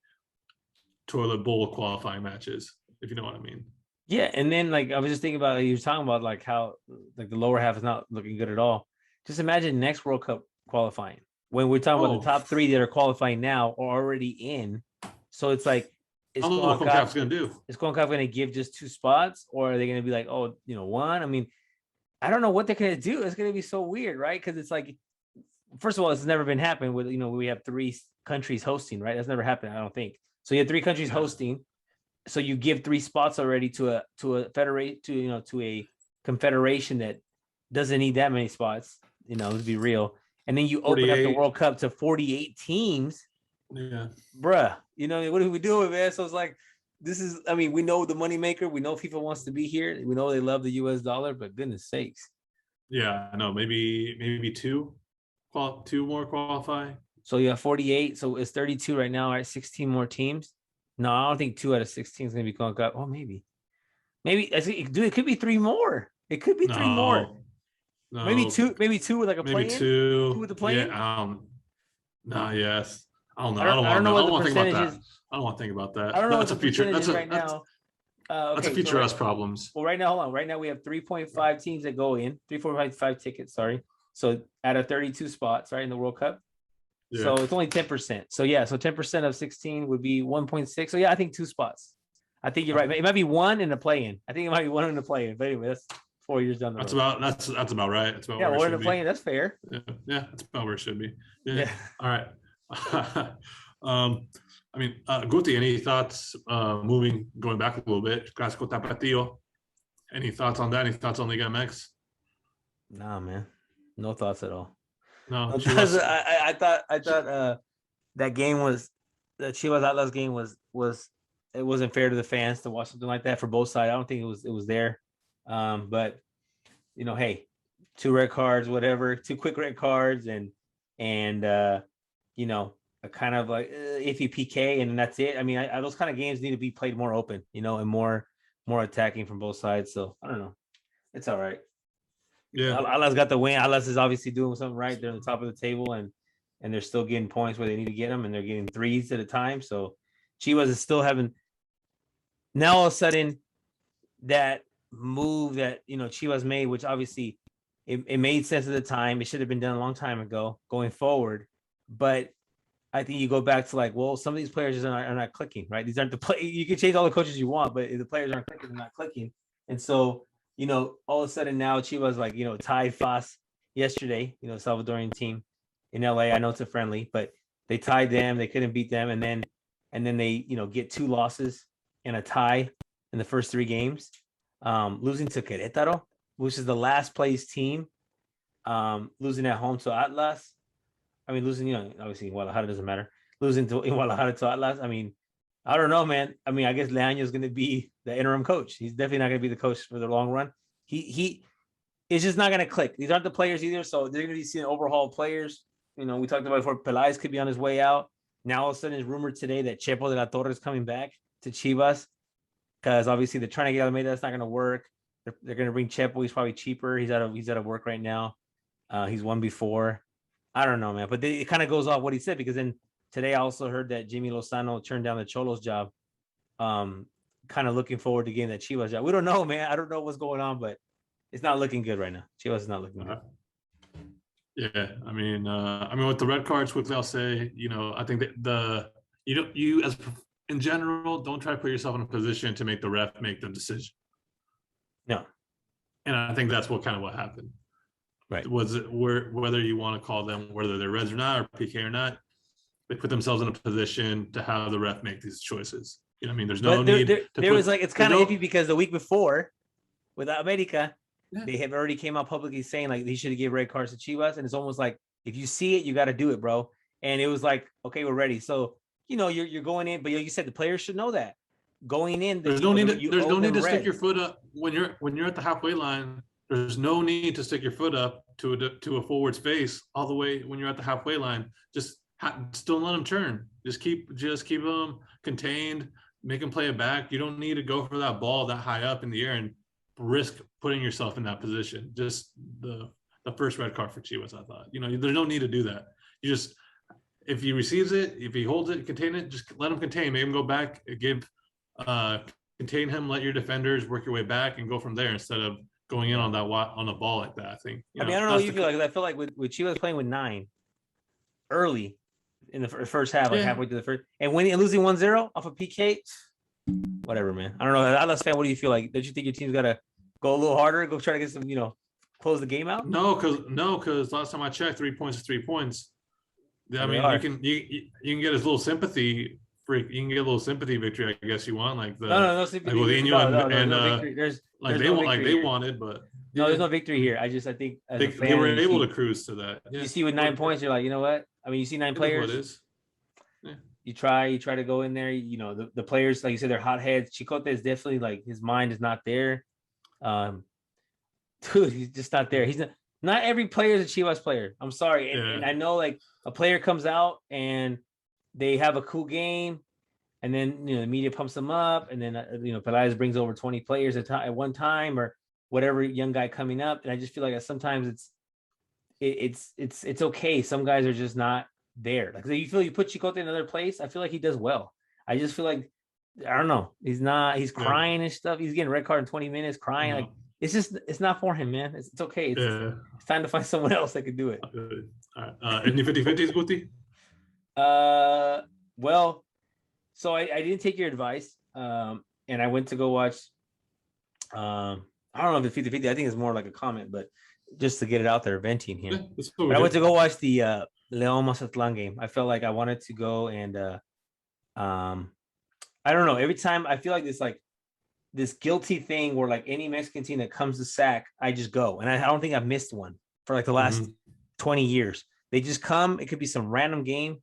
toilet bowl qualifying matches, if you know what I mean. Yeah, and then like I was just thinking about, you were talking about like how like the lower half is not looking good at all. Just imagine next World Cup qualifying, when we're talking about the top 3 that are qualifying now are already in. So it's like, I don't know what CONCACAF's going to do. Is CONCACAF going to give just 2 spots, or are they going to be like, 1? I mean, I don't know what they're going to do. It's going to be so weird, right? Because it's like, first of all, it's never been happened with, we have 3 countries hosting, right? That's never happened, I don't think. So you have 3 countries hosting. So you give 3 spots already to a confederation that doesn't need that many spots, to be real. And then you 48. Open up the World Cup to 48 teams. Yeah. Bruh, what are we doing, man? So it's like, we know the moneymaker. We know FIFA wants to be here. We know they love the US dollar, but goodness sakes. Yeah, I know. Maybe 2 more qualify. So you have 48. So it's 32 right now, right? 16 more teams. No, I don't think 2 out of 16 is going to be CONCACAF. Oh, maybe. It could be 3 more. It could be 3 more. No. Maybe two with like a play-in. 2 with the play-in. Yeah. Yes. I don't know. I don't know what the percentage is. I don't want to think about that. I don't know that's what the percentage is right now. That's a future us problems. Well, right now, hold on. Right now, we have 3.5 teams that go in. 3.5 tickets. Sorry. So out of 32 spots, right, in the World Cup. Yeah. So it's only 10%. So 10% of 16 would be 1.6. So I think 2 spots. I think you're right. It might be 1 in the play-in. I think it might be 1 in the play-in. But anyway, that's 4 years down the road. That's about right. That's about 1 in the play-in. That's fair. Yeah, that's about where it should be. Yeah. All right. Guti, any thoughts? Going back a little bit, Clásico Tapatio. Any thoughts on that? Any thoughts on Liga MX? Nah, man. No thoughts at all. No, because I thought that game was the Chivas Atlas game was it wasn't fair to the fans to watch something like that for both sides. I don't think it was there. But hey, 2 red cards, whatever, 2 quick red cards, and a kind of like iffy PK, and that's it. I mean, those kind of games need to be played more open, and more attacking from both sides. So I don't know. It's all right. Yeah, Atlas got the win. Atlas is obviously doing something right. They're on the top of the table, and they're still getting points where they need to get them, and they're getting 3s at a time. So Chivas is still having. Now all of a sudden, that move that Chivas made, which obviously it made sense at the time. It should have been done a long time ago. Going forward, but I think you go back to like, well, some of these players are not clicking, right? These aren't the play. You can change all the coaches you want, but if the players aren't clicking, they're not clicking, and so. All of a sudden now Chivas like, tied FAS yesterday, Salvadorian team in LA. I know it's a friendly, but they tied them. They couldn't beat them. And then they, get 2 losses and a tie in the first 3 games, losing to Querétaro, which is the last place team, losing at home to Atlas. I mean, losing, obviously, Guadalajara doesn't matter. Losing to Guadalajara to Atlas. I mean, I don't know, man. I mean, I guess Leaño is going to be the interim coach. He's definitely not going to be the coach for the long run. He it's just not going to click. These aren't the players either, so they're going to be seeing overhaul players. We talked about before, Peláez could be on his way out. Now, all of a sudden, it's rumored today that Chepo de la Torre is coming back to Chivas because obviously they're trying to get Almeida. That's not going to work. They're going to bring Chepo. He's probably cheaper. He's out of work right now. He's won before. I don't know, man. But it kind of goes off what he said, because then today I also heard that Jimmy Lozano turned down the Cholos job. Kind of looking forward to getting that Chivas job. We don't know, man. I don't know what's going on, but it's not looking good right now. Chivas is not looking good. Yeah, I mean, with the red cards, quickly I'll say, I think that you as in general, don't try to put yourself in a position to make the ref make the decision. No, and I think that's what happened. Right? Was it whether you want to call them whether they're reds or not, or PK or not, they put themselves in a position to have the ref make these choices. I mean, there's no need. There was like, it's kind of iffy because the week before with America, they have already came out publicly saying like they should have gave red cards to Chivas, and it's almost like if you see it, you got to do it, bro. And it was like, okay, we're ready. So you're going in, but like you said, the players should know that going in. There's no need to stick your foot up when you're at the halfway line. There's no need to stick your foot up to a forward's face all the way when you're at the halfway line. Just don't let them turn. Just keep them contained. Make them play it back. You don't need to go for that ball that high up in the air and risk putting yourself in that position. Just the first red card for Chivas, I thought. There's no need to do that. You just, if he receives it, if he holds it, contain it, just let him contain. Make him go back, contain him, let your defenders work your way back and go from there instead of going in on the ball like that. I think. I don't know what you feel like. I feel like with Chivas playing with 9 early in the first half, like halfway through the first, and winning and losing 1-0 off a PK, whatever, man. I don't know. Atlas fan, what do you feel like? Don't you think your team's got to go a little harder, go try to get some, close the game out? No, because last time I checked, 3 points is 3 points. I mean, you can get his little sympathy. You can get a little sympathy victory, I guess you want, like the no sympathy. No victory. They wanted, but no, there's no victory here. I think they were able to cruise to that. You see, with 9 points, you're like, you know what? I mean, you see 9 players. Yeah. You try to go in there. The players, like you said, they're hotheads. Chicote is definitely like his mind is not there. Dude, he's just not there. He's not every player is a Chivas player. I'm sorry, and I know like a player comes out and they have a cool game, and then the media pumps them up, and then Peláez brings over 20 players at one time, or whatever young guy coming up, and I just feel like sometimes it's okay. Some guys are just not there. Like you put Chicote in another place, I feel like he does well. I just feel like I don't know. He's crying and stuff. He's getting red card in 20 minutes, crying. Like it's not for him, man. It's okay. It's time to find someone else that could do it. All right. Any 50-50s, Guti? Well, so I didn't take your advice, and I went to go watch. I don't know if it's 50-50. I think it's more like a comment, but just to get it out there, venting here. But I went to go watch the León Mazatlán game. I felt like I wanted to go, and I don't know. Every time I feel like this guilty thing where like any Mexican team that comes to sack, I just go, and I don't think I've missed one for like the last 20 years. They just come. It could be some random game,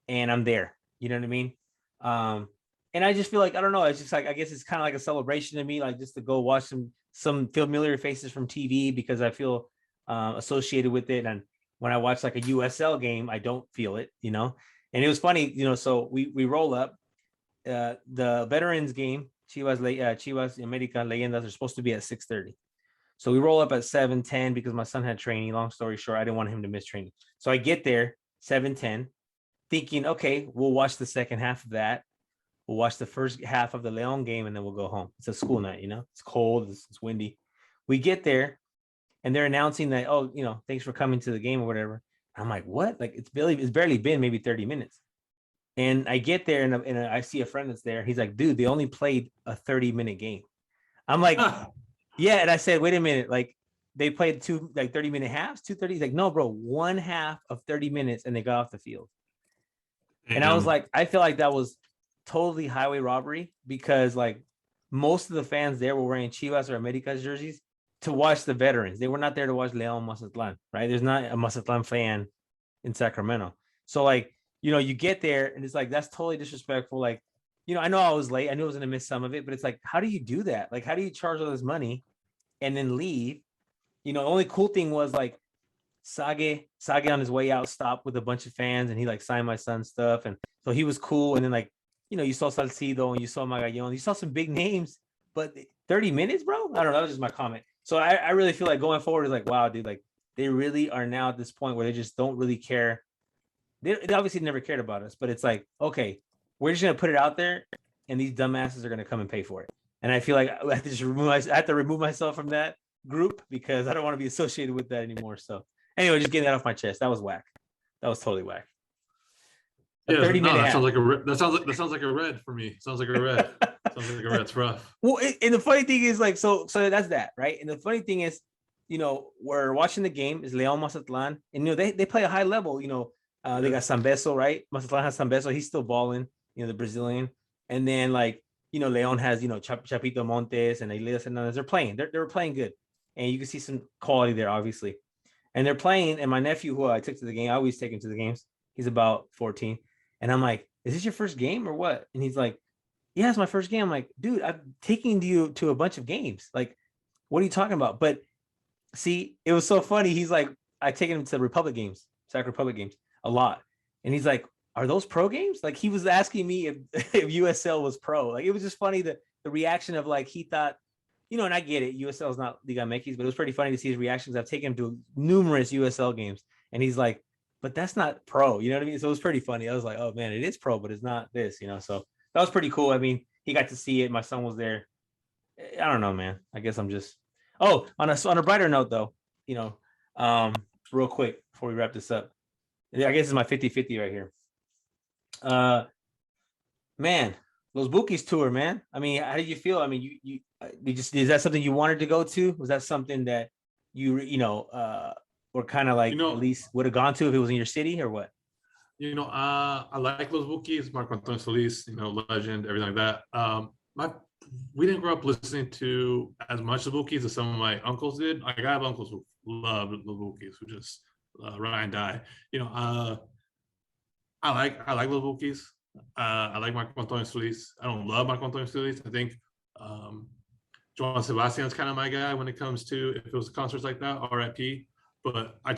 and I'm there. You know what I mean? And I just feel like, I don't know. It's just like, I guess it's kind of like a celebration to me, like just to go watch some familiar faces from TV, because I feel associated with it. And when I watch like a USL game, I don't feel it, And it was funny, so we roll up the veterans game, Chivas America Leyendas are supposed to be at 6:30. So we roll up at 7:10 because my son had training. Long story short, I didn't want him to miss training. So I get there 7:10 thinking, okay, we'll watch the second half of that. We'll watch the first half of the León game, and then we'll go home. It's a school night, It's cold, it's windy. We get there, and they're announcing that, thanks for coming to the game or whatever. I'm like, what? Like it's barely been maybe 30 minutes. And I get there, and I see a friend that's there. He's like, dude, they only played a 30-minute game. I'm like, yeah. And I said, wait a minute, like they played 30-minute halves, 2:30. He's like, no, bro, one half of 30 minutes, and they got off the field. And I was like, I feel like that was totally highway robbery, because like most of the fans there were wearing Chivas or America's jerseys to watch the veterans. They were not there to watch Leon Mazatlan, right? There's not a Mazatlan fan in Sacramento. So like, you get there and it's like, that's totally disrespectful. Like, I know I was late. I knew I was going to miss some of it, but it's like, how do you do that? Like, how do you charge all this money and then leave? The only cool thing was like Sage on his way out stopped with a bunch of fans and he like signed my son's stuff. And so he was cool. And then like, you saw Salcido and you saw Magallon, you saw some big names, but 30 minutes, bro? I don't know. That was just my comment. So I really feel like going forward is like, wow, dude, like they really are now at this point where they just don't really care. They obviously never cared about us, but it's like, okay, we're just going to put it out there and these dumbasses are going to come and pay for it. And I feel like I have to remove myself from that group because I don't want to be associated with that anymore. So anyway, just getting that off my chest. That was whack. That was totally whack. Yeah, 30 no, that sounds like a red for me. Sounds like a red. Sounds like a red's rough. Well, and the funny thing is like, so that's that, right? And the funny thing is, we're watching the game is Leon Mazatlan, and they play a high level. They got Sambeso, right? Mazatlan has Sambeso. He's still balling, the Brazilian. And then like, Leon has, Chapito Montes and Elias Hernandez. They're playing. They were playing good. And you can see some quality there, obviously. And they're playing. And my nephew, who I took to the game, I always take him to the games. He's about 14. And I'm like, is this your first game or what? And he's like, yeah, it's my first game. I'm like, dude, I'm taking you to a bunch of games. Like, what are you talking about? But see, it was so funny. He's like, I take him to Sac Republic games a lot. And he's like, are those pro games? Like he was asking me if USL was pro. Like it was just funny the reaction of like he thought, and I get it, USL is not Liga MX, but it was pretty funny to see his reactions. I've taken him to numerous USL games, and he's like, but that's not pro. You know what I mean? So it was pretty funny. I was like, oh man, it is pro, but it's not this, So that was pretty cool. I mean, he got to see it. My son was there. I don't know, man. I guess I'm just. Oh, on a brighter note, though, real quick before we wrap this up, I guess it's my 50-50 right here. Man, those Bookies tour, man. I mean, how did you feel? I mean, you just is that something you wanted to go to? Was that something that you or kind of like at least would have gone to if it was in your city or what? I like Los Bukis, Marco Antonio Solis, legend, everything like that. We didn't grow up listening to as much of Bukis as some of my uncles did. Like I have uncles who love Los Bukis, who just ride and die. I like Los Bukis. I like Marco Antonio Solis. I don't love Marco Antonio Solis. I think Joan Sebastian's kind of my guy when it comes to if it was concerts like that, RIP. But I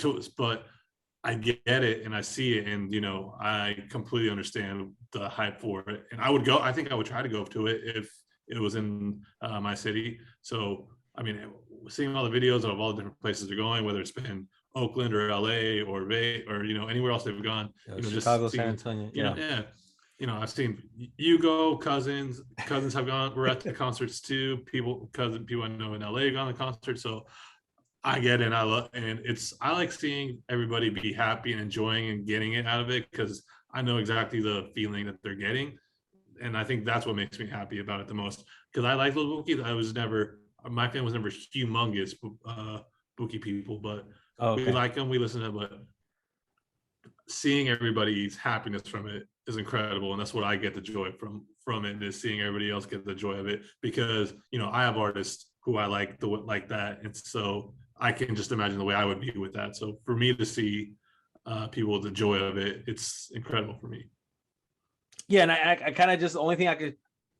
get it and I see it, and I completely understand the hype for it. And I think I would try to go to it if it was in my city. So I mean, seeing all the videos of all the different places they're going, whether it's been Oakland or LA or Bay or anywhere else they've gone, Chicago, San Antonio, I've seen Hugo, cousins have gone. We're at the concerts too. People I know in LA have gone to concerts. So I get it. I like seeing everybody be happy and enjoying and getting it out of it because I know exactly the feeling that they're getting. And I think that's what makes me happy about it the most. Because I like those Bookies. My family was never humongous Bookie people, but we like them. We listen to them, but seeing everybody's happiness from it is incredible. And that's what I get the joy from it, is seeing everybody else get the joy of it. Because, I have artists who I like that. And so I can just imagine the way I would be with that. So for me to see people with the joy of it, it's incredible for me. Yeah, and I kind of just, the only thing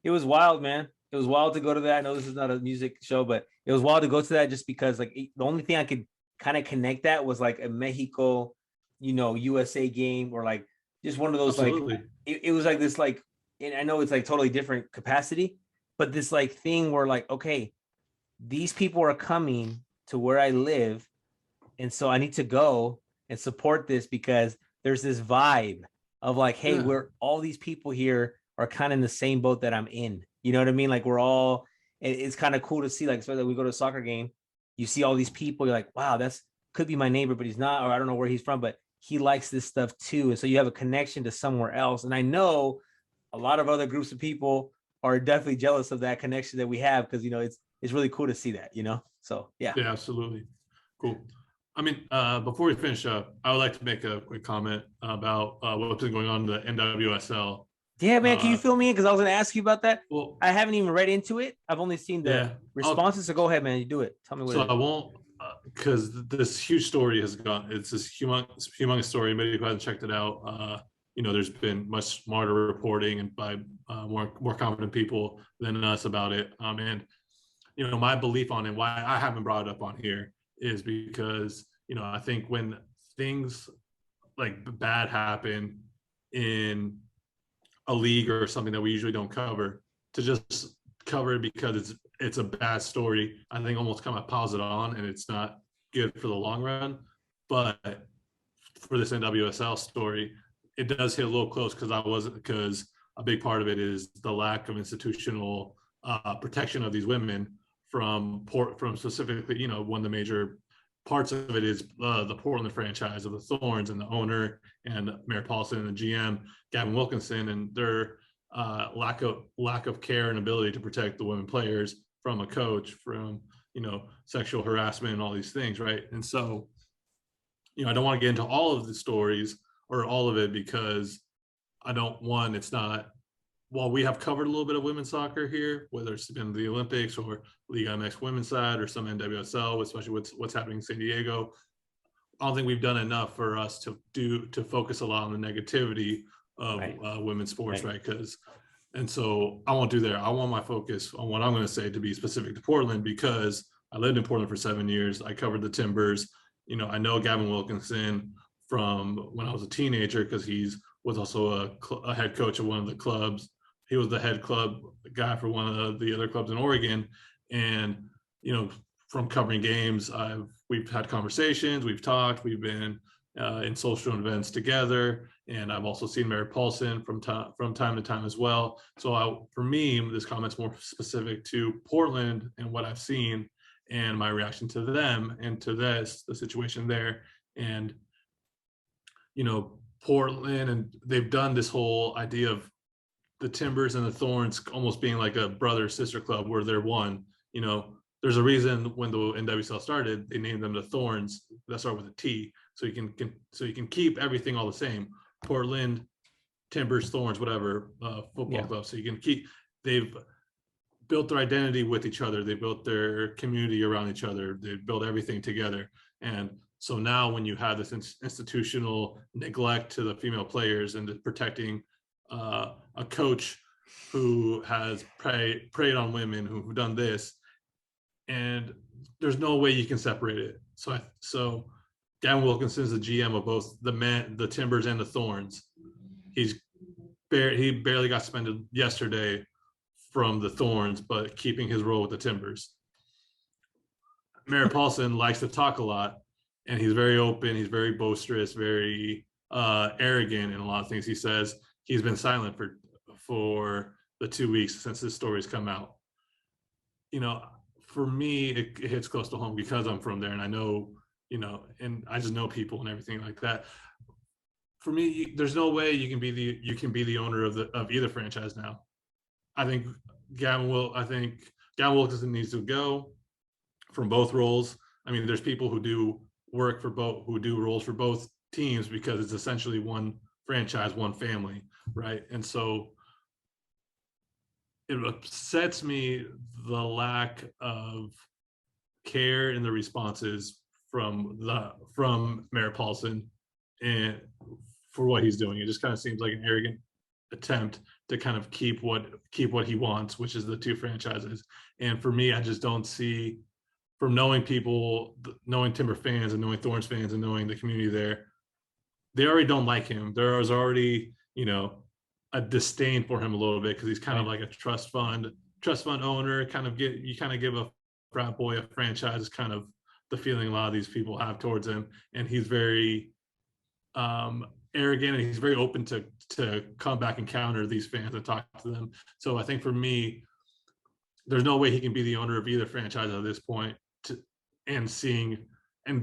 it was wild, man. It was wild to go to that. I know this is not a music show, but it was wild to go to that just because like the only thing I could kind of connect that was like a Mexico, USA game, or like just one of those. Absolutely. Like it was like this, like, and I know it's like totally different capacity, but this like thing where like, okay, these people are coming to where I live, and so I need to go and support this because there's this vibe of like, hey, we're all these people here are kind of in the same boat that I'm in. You know what I mean? Like we're all, it's kind of cool to see, like, especially we go to a soccer game, you see all these people, you're like, wow, could be my neighbor, but he's not, or I don't know where he's from, but he likes this stuff too. And so you have a connection to somewhere else. And I know a lot of other groups of people are definitely jealous of that connection that we have because, it's really cool to see that, So, yeah. Yeah, absolutely. Cool. I mean, before we finish up, I would like to make a quick comment about what's been going on in the NWSL. Yeah, man. Can you fill me in? Because I was going to ask you about that. Well, I haven't even read into it. I've only seen the responses. So go ahead, man. You do it. Tell me what. So I won't, because this huge story has gone. It's this humongous story. Maybe if I haven't checked it out, there's been much smarter reporting and by more confident people than us about it. And my belief on it, why I haven't brought it up on here, is because I think when things like bad happen in a league or something that we usually don't cover, to just cover it because it's a bad story, I think almost kind of piles it on, and it's not good for the long run. But for this NWSL story, it does hit a little close because a big part of it is the lack of institutional protection of these women from specifically, one of the major parts of it is the Portland franchise of the Thorns and the owner and Mayor Paulson and the GM Gavin Wilkinson, and their lack of care and ability to protect the women players from a coach, from sexual harassment and all these things, right? And so I don't want to get into all of the stories or all of it because it's not, while we have covered a little bit of women's soccer here, whether it's been the Olympics or League MX women's side or some NWSL, especially what's happening in San Diego, I don't think we've done enough for us to focus a lot on the negativity of women's sports, right? And so I won't do that. I want my focus on what I'm going to say to be specific to Portland, because I lived in Portland for 7 years. I covered the Timbers. I know Gavin Wilkinson from when I was a teenager because he was also a head coach of one of the clubs. He was the head club guy for one of the other clubs in Oregon. And, from covering games, we've had conversations, we've talked, we've been in social events together. And I've also seen Mayor Paulson from time to time as well. So for me, this comment's more specific to Portland and what I've seen and my reaction to them and to the situation there. And, Portland, and they've done this whole idea of the Timbers and the Thorns almost being like a brother sister club where they're one. There's a reason when the NWSL started, they named them the Thorns that start with a T, so you can keep everything all the same. Portland, Timbers, Thorns, whatever, football club. So you can keep. They've built their identity with each other. They built their community around each other. They built everything together. And so now when you have this institutional neglect to the female players and protecting a coach who has preyed on women who've done this, and there's no way you can separate it. So Gavin Wilkinson is the GM of both the Timbers and the Thorns. He barely got suspended yesterday from the Thorns, but keeping his role with the Timbers. Mayor Paulson likes to talk a lot, and he's very open. He's very boisterous, very arrogant in a lot of things he says. He's been silent for the 2 weeks since this story's come out. For me, it hits close to home because I'm from there, and I know, and I just know people and everything like that. For me, there's no way you can be the owner of either franchise now. I think Gavin Wilkinson needs to go from both roles. I mean, there's people who do roles for both teams because it's essentially one franchise, one family, right? And so it upsets me the lack of care in the responses from Mayor Paulson and for what he's doing. It just kind of seems like an arrogant attempt to kind of keep what he wants, which is the two franchises. And for me, I just don't see, from knowing people, knowing Timber fans and knowing Thorns fans and knowing the community there, they already don't like him. There is already, a disdain for him a little bit because he's kind of like a trust fund owner. You give a frat boy a franchise is kind of the feeling a lot of these people have towards him. And he's very arrogant, and he's very open to come back and counter these fans and talk to them. So I think for me, there's no way he can be the owner of either franchise at this point, and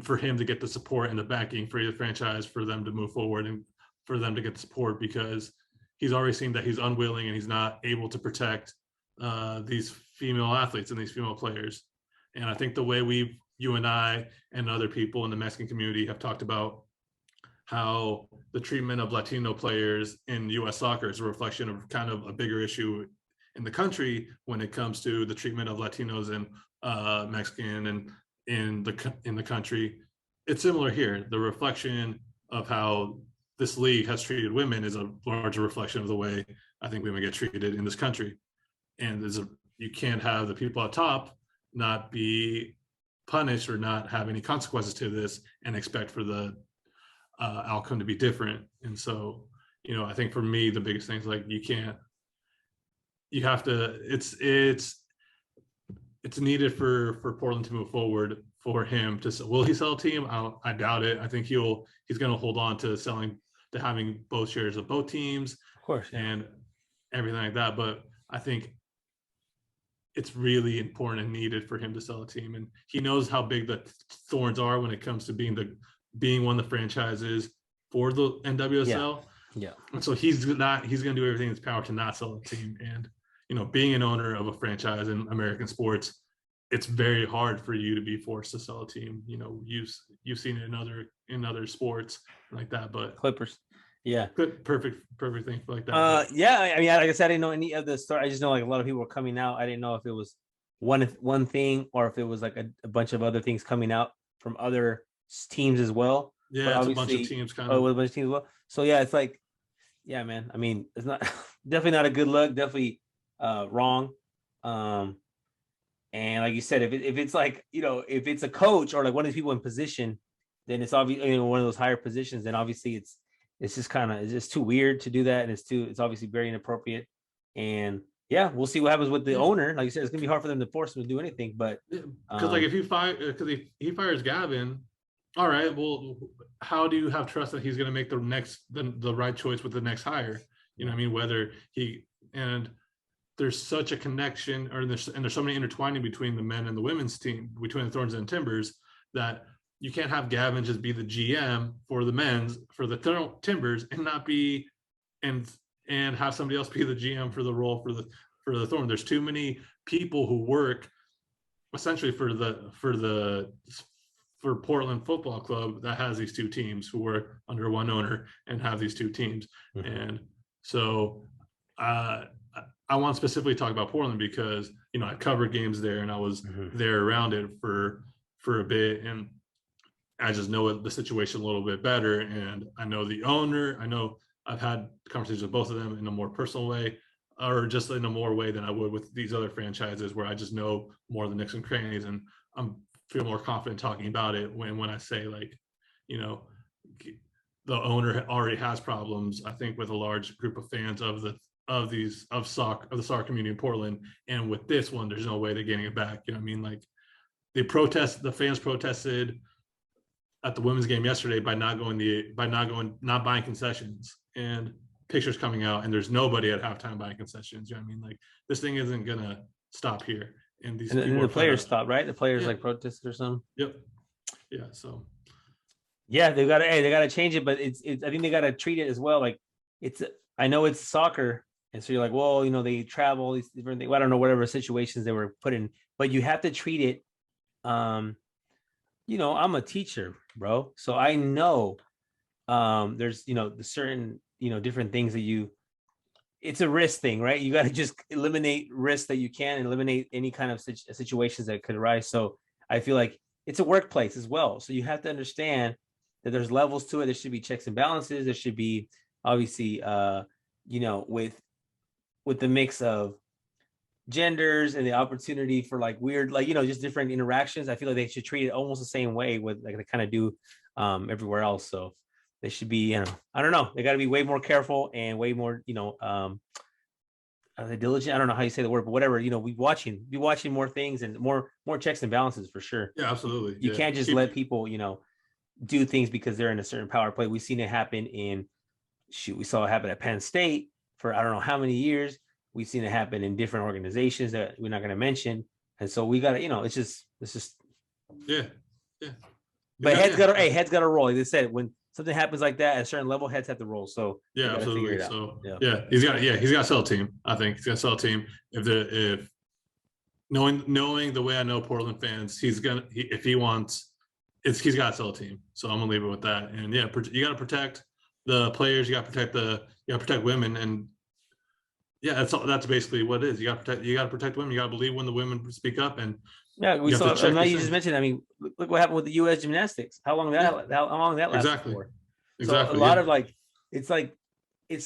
for him to get the support and the backing for either franchise for them to move forward and for them to get the support, because he's already seen that he's unwilling and he's not able to protect these female athletes and these female players. And I think the way you and I and other people in the Mexican community have talked about how the treatment of Latino players in U.S. soccer is a reflection of kind of a bigger issue in the country when it comes to the treatment of Latinos and Mexican and in the country. It's similar here. The reflection of how this league has treated women is a larger reflection of the way I think women get treated in this country. And you can't have the people at top not be punished or not have any consequences to this and expect for the outcome to be different. And so, I think for me, the biggest thing is like, you have to, it's needed for Portland to move forward, for him to, will he sell a team? I doubt it. I think he's going to hold on to having both shares of both teams, of course, and everything like that. But I think it's really important and needed for him to sell a team, and he knows how big the thorns are when it comes to being one of the franchises for the NWSL. Yeah. And so he's going to do everything in his power to not sell a team. And being an owner of a franchise in American sports, it's very hard for you to be forced to sell a team. You've seen it in other sports like that, but Clippers. Yeah. Good, perfect thing like that. Yeah. I mean, like I said, I didn't know any of the story. I just know like a lot of people were coming out. I didn't know if it was one thing or if it was like a bunch of other things coming out from other teams as well. Yeah, it's a bunch of teams kind of. Oh, a bunch of teams as well. So yeah, it's like, yeah, man. I mean, it's not definitely not a good look. Definitely wrong. And like you said, if it's like, if it's a coach or like one of these people in position, then it's obviously one of those higher positions. Then obviously it's just too weird to do that, and it's obviously very inappropriate. And yeah, we'll see what happens with the owner. Like you said, it's gonna be hard for them to force him to do anything. But because like if he fires Gavin, all right, well, how do you have trust that he's going to make the right choice with the next hire? You know what I mean? Whether and there's such a connection, or there's so many intertwining between the men and the women's team, between the Thorns and Timbers, that you can't have Gavin just be the GM for the Timbers and not be and have somebody else be the GM for the role for the Thorn. There's too many people who work essentially for Portland Football Club that has these two teams who work under one owner and have these two teams. Mm-hmm. And so I want to specifically talk about Portland because, I covered games there and I was there around it for a bit. And I just know the situation a little bit better. And I know the owner. I know I've had conversations with both of them in a more personal way, or just in a more way than I would with these other franchises where I just know more of the nicks and crannies. And I'm feel more confident talking about it when I say, like, the owner already has problems, I think, with a large group of fans of the soccer community in Portland. And with this one, there's no way they're getting it back. You know what I mean? Like, the fans protested at the women's game yesterday by not buying concessions, and pictures coming out, and there's nobody at halftime buying concessions. You know what I mean? Like, this thing isn't gonna stop here. And the players stop, right? The players like protested or something. Yep. Yeah. So. Yeah, they gotta change it, but it's I think they gotta treat it as well. Like, I know it's soccer, and so you're like, well, they travel, these different things. I don't know, whatever situations they were put in, but you have to treat it. I'm a teacher, bro, so I know there's the certain different things that it's a risk thing, right? You got to just eliminate risks that you can, and eliminate any kind of situations that could arise. So I feel like it's a workplace as well. So you have to understand that there's levels to it. There should be checks and balances. There should be obviously, with the mix of genders and the opportunity for like weird, like, just different interactions. I feel like they should treat it almost the same way with like they kind of do everywhere else. So they should be, I don't know. They got to be way more careful and way more, diligent. I don't know how you say the word, but whatever, be watching more things and more checks and balances for sure. Yeah, absolutely. You can't just let people, do things because they're in a certain power play. We've seen it happen we saw it happen at Penn State for I don't know how many years. We've seen it happen in different organizations that we're not going to mention. And so we got to, it's just. Yeah. But heads got to roll. Like they said, when something happens like that at a certain level, heads have to roll. So yeah, absolutely. So he's got to sell a team. I think he's got to sell a team. If knowing the way I know Portland fans, if he's got to sell a team. So I'm gonna leave it with that. And yeah, you got to protect the players. You got to protect women. And yeah, that's basically what it is. You got to protect women. You got to believe when the women speak up. And yeah, we saw. Now you just mentioned. I mean, look what happened with the U.S. gymnastics. How long that lasted for? So a lot of like, it's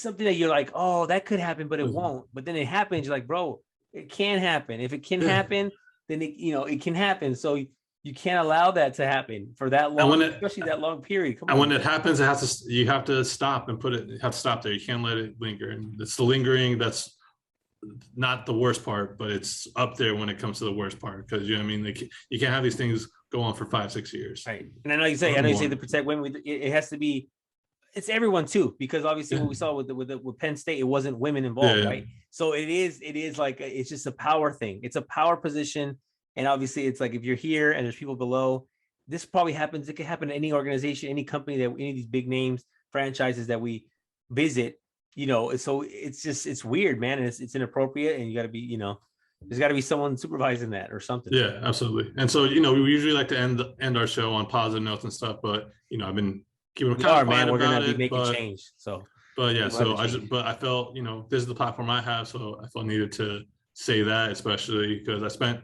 something that you're like, oh, that could happen, but it won't. But then it happens. You're like, bro, it can happen. If it can happen, then it can happen. So you can't allow that to happen for that long, especially that long period. When it happens, you have to stop and you have to stop there. You can't let it linger. And it's the lingering that's not the worst part, but it's up there when it comes to the worst part. Because you know what I mean, you can't have these things go on for 5-6 years. Right. And I know you say to protect women. It has to be. It's everyone too, because obviously what we saw with Penn State, it wasn't women involved, right? So it is like it's just a power thing. It's a power position, and obviously it's like if you're here and there's people below, this probably happens. It could happen to any organization, any company any of these big names, franchises that we visit. So it's weird, man, and it's inappropriate, and you got to be, there's got to be someone supervising that or something. Yeah, absolutely. And so we usually like to end our show on positive notes and stuff, but I've been. We're gonna be making change. So, but yeah, I felt this is the platform I have, so I felt needed to say that, especially because I spent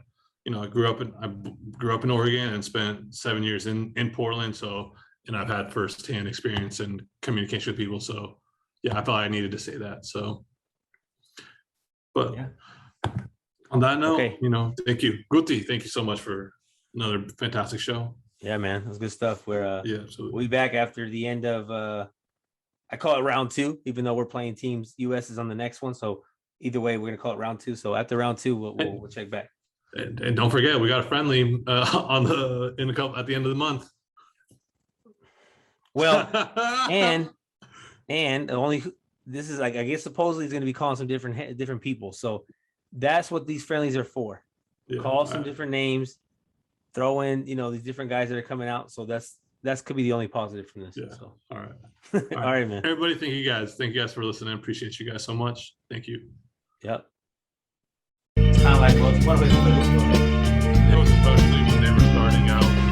I grew up in Oregon and spent 7 years in Portland, so and I've had firsthand experience and communication with people, so yeah, I felt I needed to say that. So, but on that note, thank you, Guti. Thank you so much for another fantastic show. Yeah, man, that's good stuff. We'll be back after the end of I call it round 2, even though we're playing teams. US is on the next one, so either way, we're gonna call it round 2. So after round 2, we'll check back. And don't forget, we got a friendly at the end of the month. Well, and this is like, I guess supposedly he's gonna be calling some different people. So that's what these friendlies are for. Call some different names. Throw in, these different guys that are coming out. So that's could be the only positive from this. Yeah. So. All right. All right, man. Everybody, thank you guys for listening. Appreciate you guys so much. Thank you. Yep. It's kind of like, it was especially when they were starting out.